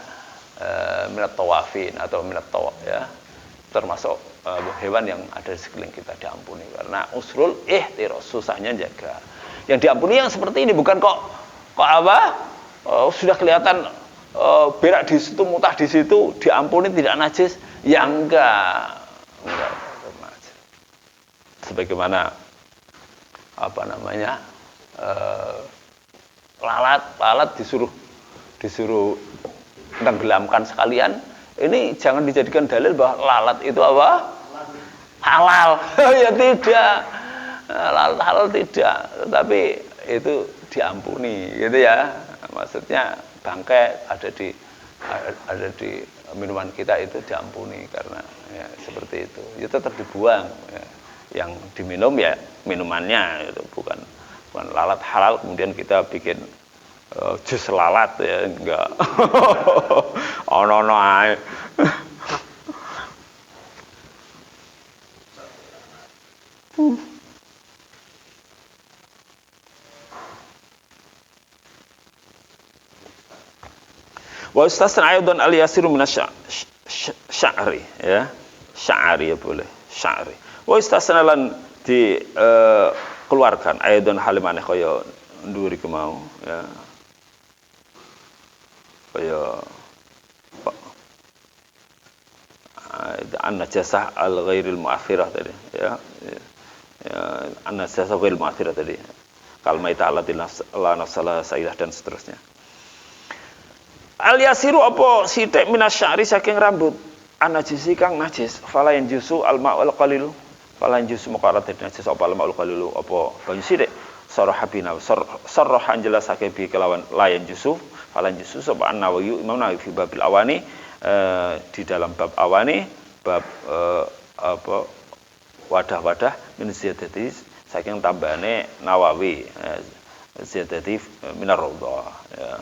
minat tawafin atau minat tawaf ya, termasuk hewan yang ada di sekeliling kita diampuni karena usrul ihtiras, susahnya jaga. Yang diampuni yang seperti ini, bukan kok apa sudah kelihatan berak di situ, mutah di situ diampuni tidak najis, ya enggak najis. Sebagaimana apa namanya lalat disuruh tenggelamkan sekalian, ini jangan dijadikan dalil bahwa lalat itu apa? Halal. Ya tidak. Lalat halal tidak, tetapi itu diampuni gitu ya. Maksudnya bangkai ada di minuman kita itu diampuni karena ya seperti itu. Ya tetap dibuang ya. Yang diminum ya minumannya itu bukan lalat halal kemudian kita bikin jus lalat ya, enggak. Ono ae. Wa istasna aidan al-yasiru min sya'ri ya. Sya'ri ya boleh, sya'ri. Wa istasna lan di keluarkan aidan halimane kaya nduri kemau ya. Kaya an-najasah al-ghairil mu'athirah tadi ya. An-najasah ghairil mu'athirah tadi. Kalmaita allati la nafsala sailah dan seterusnya. Al-yasiru apa sithik minasyari saking rambut an-najisi kang najis fala yanjusu al-ma'ul qalilu fala yanjusu muqarratan najis apa al-ma'ul qalilu apa banyu sithik sarahapina sarrahan jelasake bi kelawan la yanjusu fala yanjusu sapa an-Nawawi Imam Nawawi fi babil awani di dalam bab awani bab apa wadah-wadah min ziyadati saking tambahane Nawawi ziyadati minar raudhah ya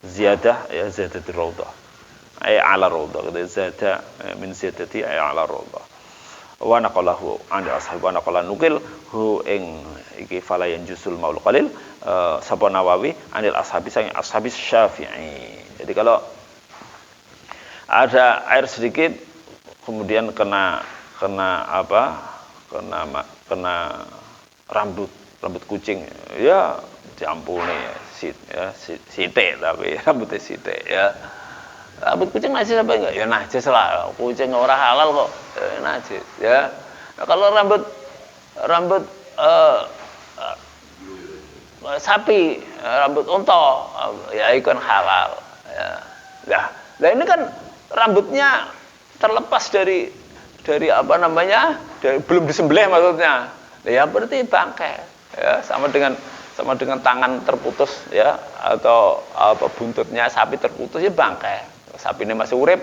ziyadah ya ziyadati raudhah ay ala raudhah ziyada min ziyadati ay ala raudhah wa naqalahu an ashab wa naqala nukil hu ing iki falayan jusul maul qalil sapa Nawawi anil ashabi sang ashabi Syafi'i. Jadi kalau ada air sedikit kemudian kena rambut kucing ya diampuni ya sithik tapi rambutnya sithik ya. Rambut kucing najis apa enggak? Ya najis lah. Kucing ora halal kok. Ya, najis ya. Nah, kalau rambut sapi, rambut unta, ya itu kan halal. Ya. Nah ini kan rambutnya terlepas dari apa namanya, belum disembelih maksudnya. Ya berarti bangkai. Ya, sama dengan tangan terputus ya, atau apa buntutnya sapi terputus ya bangkai. Sapi ini masih urip,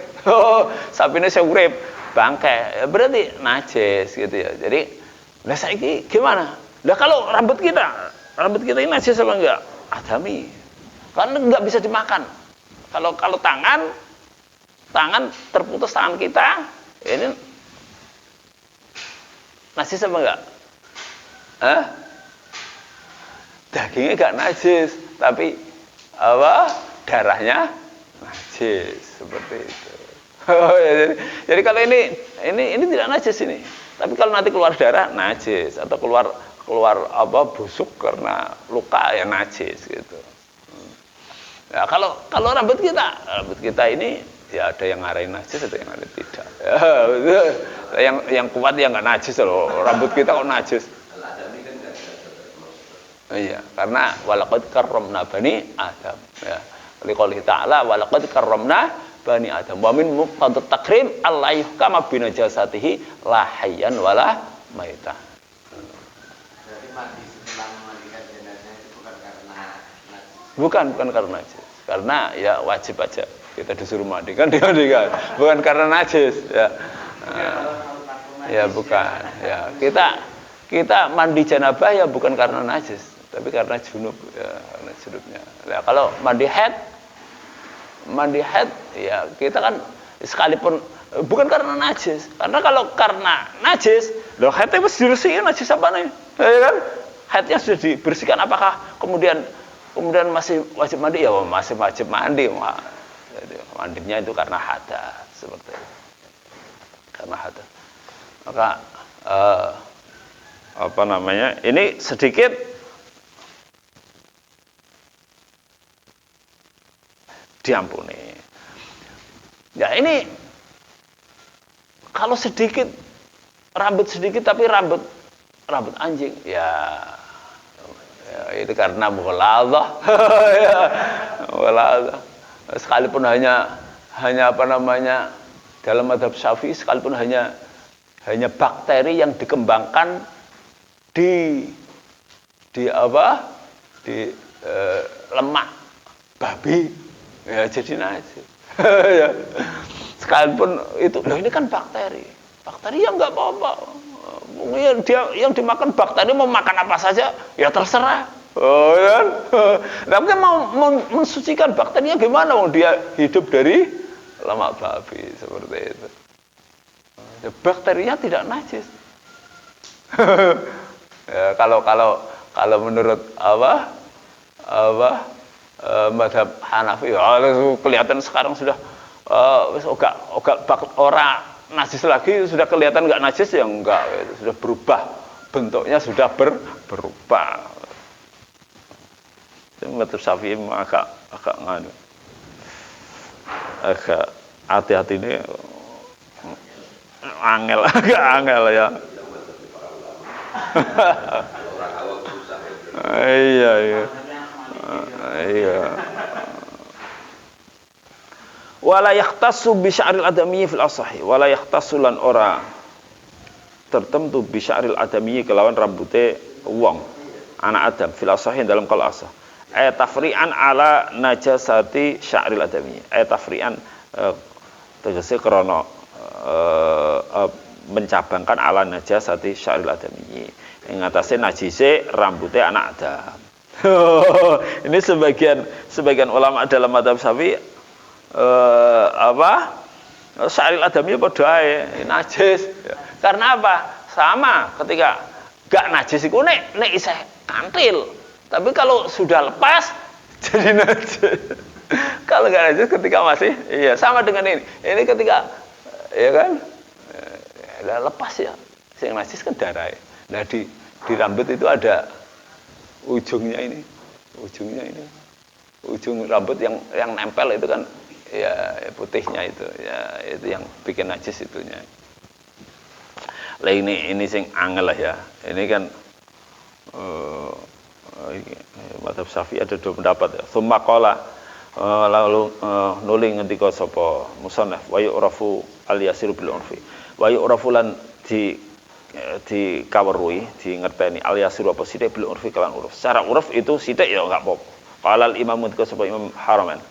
sapi ini saya urip, bangkai. Ya, berarti najis gitu ya. Jadi, nah saiki gimana? Nah kalau rambut kita ini najis apa enggak? Adami. Karena enggak bisa dimakan. Kalau tangan terputus tangan kita, ini najis apa enggak? Dagingnya enggak najis, tapi apa? Darahnya najis seperti itu. Jadi kalau ini tidak najis ini. Tapi kalau nanti keluar darah najis atau keluar apa busuk karena luka ya najis gitu. Ya kalau rambut kita ini ya ada yang ngarahin najis, ada yang ngarahin tidak. Ya, yang kuat ya nggak najis loh. Rambut kita kok najis. Iya, karena walaqad karramna bani Adam. Ya. Liqouli ta'ala walaqad karramna bani Adam. Wa min muqtadat takrim alla yuhkama bi najasatihi la hayyan wala maitah. Berarti mandi setelah memandikan jenazah itu bukan karena najis. Bukan karena najis. Karena ya wajib aja kita disuruh mandikan dimandikan. Bukan karena najis ya. Ya bukan. Ya, kita mandi janabah ya bukan karena najis, tapi karena junub ya, karena junubnya. Nah, kalau mandi haid ya kita kan sekalipun bukan karena najis. Karena kalau karena najis, loh haidnya harus dibersihin, najis apa nih? Ya kan? Haidnya sudah dibersihkan, apakah kemudian masih wajib mandi? Ya masih wajib mandi. Jadi, mandinya itu karena hadas seperti itu. Karena hadas. Maka apa namanya? Ini sedikit diampuni. Ya ini kalau sedikit rambut sedikit tapi rambut anjing ya itu karena mughaladhah. Ya, mughaladhah. Sekalipun hanya apa namanya dalam mazhab Syafi'i sekalipun hanya bakteri yang dikembangkan di lemak babi ya jadi najis. Ya. Sekalipun itu, loh ini kan bakteri yang nggak apa-apa. Dia yang dimakan bakteri mau makan apa saja ya terserah. Oh kan? Tapi mau mensucikan bakterinya gimana? Dia hidup dari lemak babi seperti itu. Ya, bakterinya tidak najis. Ya, kalau menurut mazhab Hanafi ya kelihatan sekarang sudah orang najis lagi sudah kelihatan enggak najis ya enggak itu sudah berubah bentuknya sudah berubah. Mazhab Syafi'i agak hati-hati ini agak angel ya. Iya. Wala yahtassu bi sya'ril adamiyyi fil asahi, wala yahtassu lan ora tertentu bi sya'ril adamiyyi kelawan rambute wong anak Adam fil asahi dalam qaul asah. Tafri'an ala najasati sya'ril adamiyyi. Tafri'an tegese krana mencabangkan ala najasati sya'ril adamiyyi. Ing atase najise rambute anak Adam. Ini sebagian ulama dalam mazhab Syafi'i sya'ril adamiyyi padha ae najis. Karena apa? Sama ketika gak najis iku nek isih kantil. Tapi kalau sudah lepas jadi najis. Kalau gak najis ketika masih iya sama dengan ini. Ini ketika ya kan lepas ya. Sing najis kan darah. Nah di rambut itu ada ujungnya ini. Ujung rambut yang nempel itu kan ya putihnya itu ya itu yang bikin najis itunya. Lah ini sing angel lah ya. Ini kan Madzhab Syafi'i ada dua pendapat ya. Tsumma qala lalu nuli ngendika sapa musannaf wa yu'rafu al-yasiru bil urfi. Wa yu'rafu lan di kawerui, di ngerteni al-yasiru apa sithik bil urfi kalan uruf. Secara uruf itu sithik ya enggak apa-apa. Qala al-imam ngendika sapa Imam Haraman.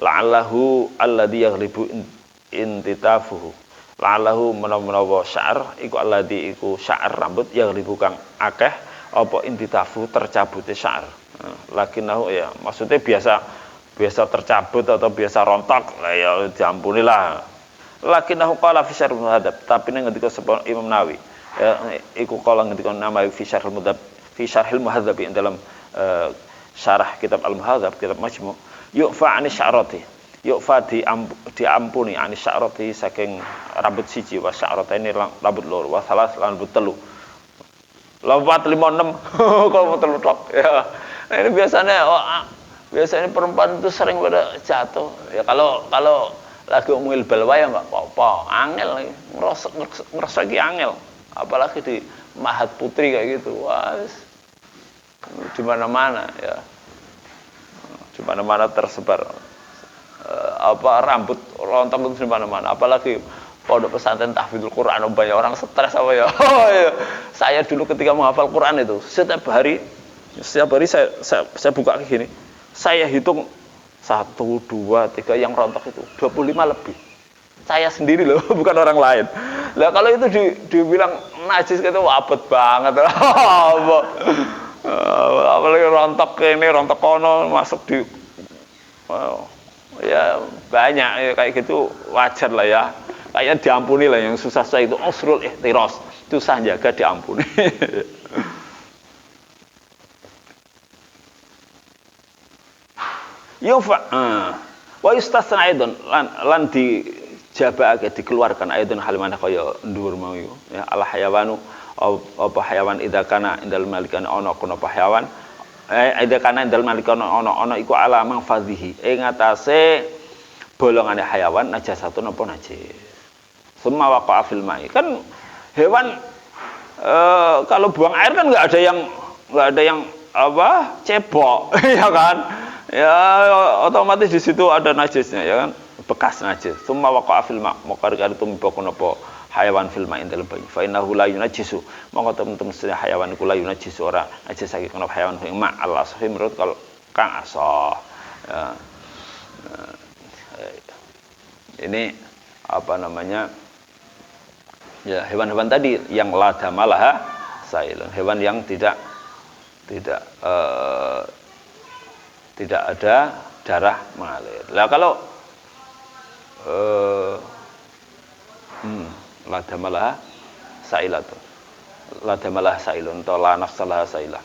La'allahu alladhi yaghlibu intitafuhu. La'allahu menawa sya'ar iku alladhi iku sya'ar rambut yaghlibu kang akeh apa intitafu tercabute sya'ar. Lakinnahu ya maksudnya biasa tercabut atau biasa rontok lah ya diampuni lah. Lakinnahu qala fi syarh muhadzab, tapi ning ngendika sapa Imam Nawawi ya iku qala ngendika nama fi syarh muhadzab fi syarhil muhadzab dalam syarah kitab al-muhadzab kitab majmu' yu'fa 'ani sya'rati yu'fa diampuni 'ani sya'rati saking rambut siji wa sya'rata ini rambut loro wa salas rambut telu 4 5 6 kalau telu tok ya. Nah, ini biasanya perempuan itu sering pada jatuh ya kalau lagi umil balwa ya enggak apa-apa angel ngerasa ki angel apalagi di mahat putri kayak gitu wah di mana-mana ya di mana-mana tersebar rambut rontok itu di mana-mana apalagi pondok pesantren tahfidzul Quran banyak orang stres apa ya. Ya saya dulu ketika menghafal Quran itu setiap hari saya buka kayak gini saya hitung 1, 2, 3 yang rontok itu 25 lebih. Saya sendiri loh, bukan orang lain. Lah kalau itu dibilang najis gitu abot banget. Apalagi rontok ini, rontok kono masuk di ya banyak ya, kayak gitu wajar lah ya. Kayaknya diampuni lah yang susah-susah itu usrul ihtiras. Susah jaga diampuni. Yufa wa yustasna aidon lan dijabake dikeluarkan aidon halimane kaya dhuwur mau ya al hayawanu apa hayawan idakana indal malikan ana kono apa hayawan idakana indal malikan ana iku ala mangfadhihi ing atase bolongane hayawan najasatun apa najis semua waqa fil mai kan hewan kalau buang air kan enggak ada yang apa cebok ya kan. Ya otomatis di situ ada najisnya ya kan bekas najis summa waqa'a fil ma maka itu mibakun apa hayawan fil ma'in dalam banyu fa innahu la yunajisu maka temen-temen hayawan iku la yunajisu ora najis saking kana hayawan fil ma Allah sahih menurut kalau kang asah ya. Ini apa namanya ya hewan-hewan tadi yang la damalaha sailun hewan yang tidak ada darah mengalir. Lah kalau la damalah sailatun. La damalah sailun atau la nafsalah sailah.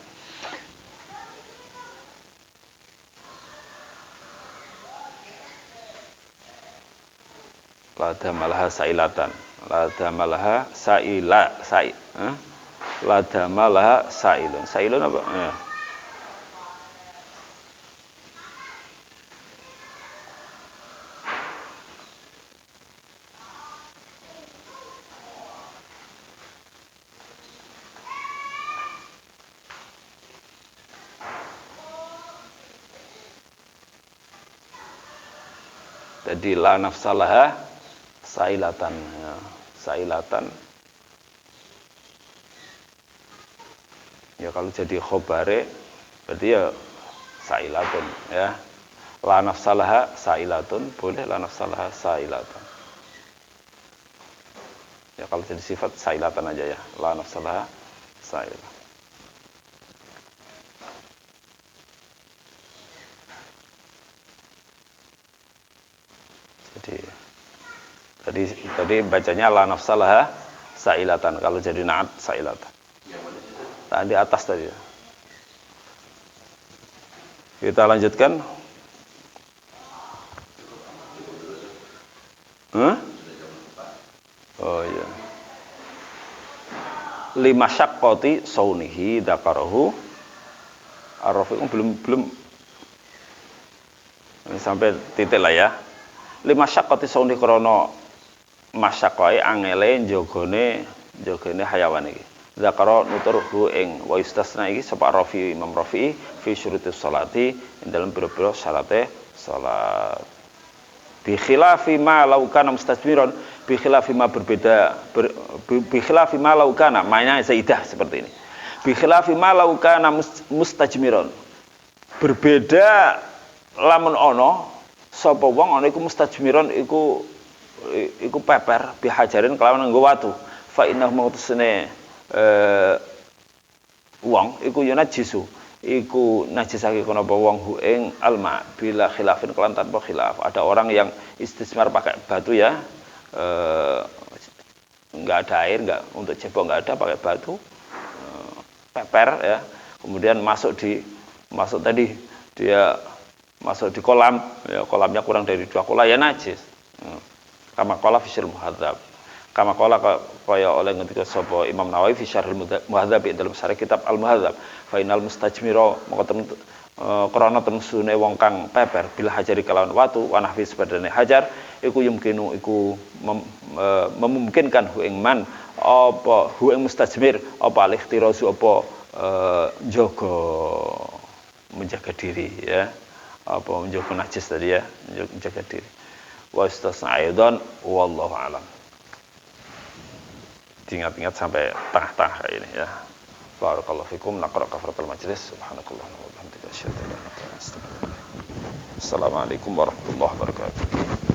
La damalah sailatan. La damalah la damalah sailun. Sailun apa? Ya. Jadi la nafsalaha sailatan ya. Sailatan ya kalau jadi khobare berarti ya sailatun ya la nafsalaha sailatun boleh la nafsalaha sailatun ya kalau jadi sifat sailatan aja ya la nafsalaha sailatun. Tadi bacanya la nafsalaha sailatan kalau jadi naat sailatan. Tadi atas tadi. Kita lanjutkan. Oh iya. Lima syaqqati saunihi dzakarahu. Ar-Rafiq belum sampai titik lah ya. Lima syaqqati saunihi krana masyaqqai angele njogone hayawan iki. zakara nuturhu ing wa istasna iki sapa Rafi Imam Rafi fi syurutis salati ing dalam pira-pira syarate salat bi khilafi ma law kana mustajmiran bi khilafi ma berbeda bi khilafi ma law kana maknanya zaidah seperti ini bi khilafi ma law kana mustajmiran berbeda lamun ana sapa wong ana iku mustajmiran iku peper bihajarin kelawan nggo watu fa innahu mautusne wong iku ya najisu iku najisake kono apa wong hu ing alma bila khilafin kelan tanpa khilaf. Ada orang yang istismar pakai batu ya enggak ada air, enggak untuk cebok enggak ada, pakai batu peper ya. Kemudian masuk tadi dia masuk di kolam ya, kolamnya kurang dari 2 kolam ya najis. Kama qala fi syarh muhadzab. Kama qala kaya oleh ngendika sapa Imam Nawawi fi syarh muhadzab dalam syarah kitab Al Muhadzab. Fa inal mustajmira maka krana temsune wong kang peper bila hajari kelawan watu wa nahfi sebadane hajar iku yumkinu iku memungkinkan hu ing man apa hu ing mustajmir apa al-ikhtirazu apa menjaga diri ya. Apa menjaga najis tadi ya, menjaga diri. Wa istasna aidan wallahu alam. Ingat-ingat sampai tengah-tengah ini ya. Barakallahu fikum naqra kafaratul majlis subhanakallahumma wa bihamdika asyhadu an la ilaha illa anta astaghfiruka wa atubu ilaik. Assalamualaikum warahmatullahi wabarakatuh.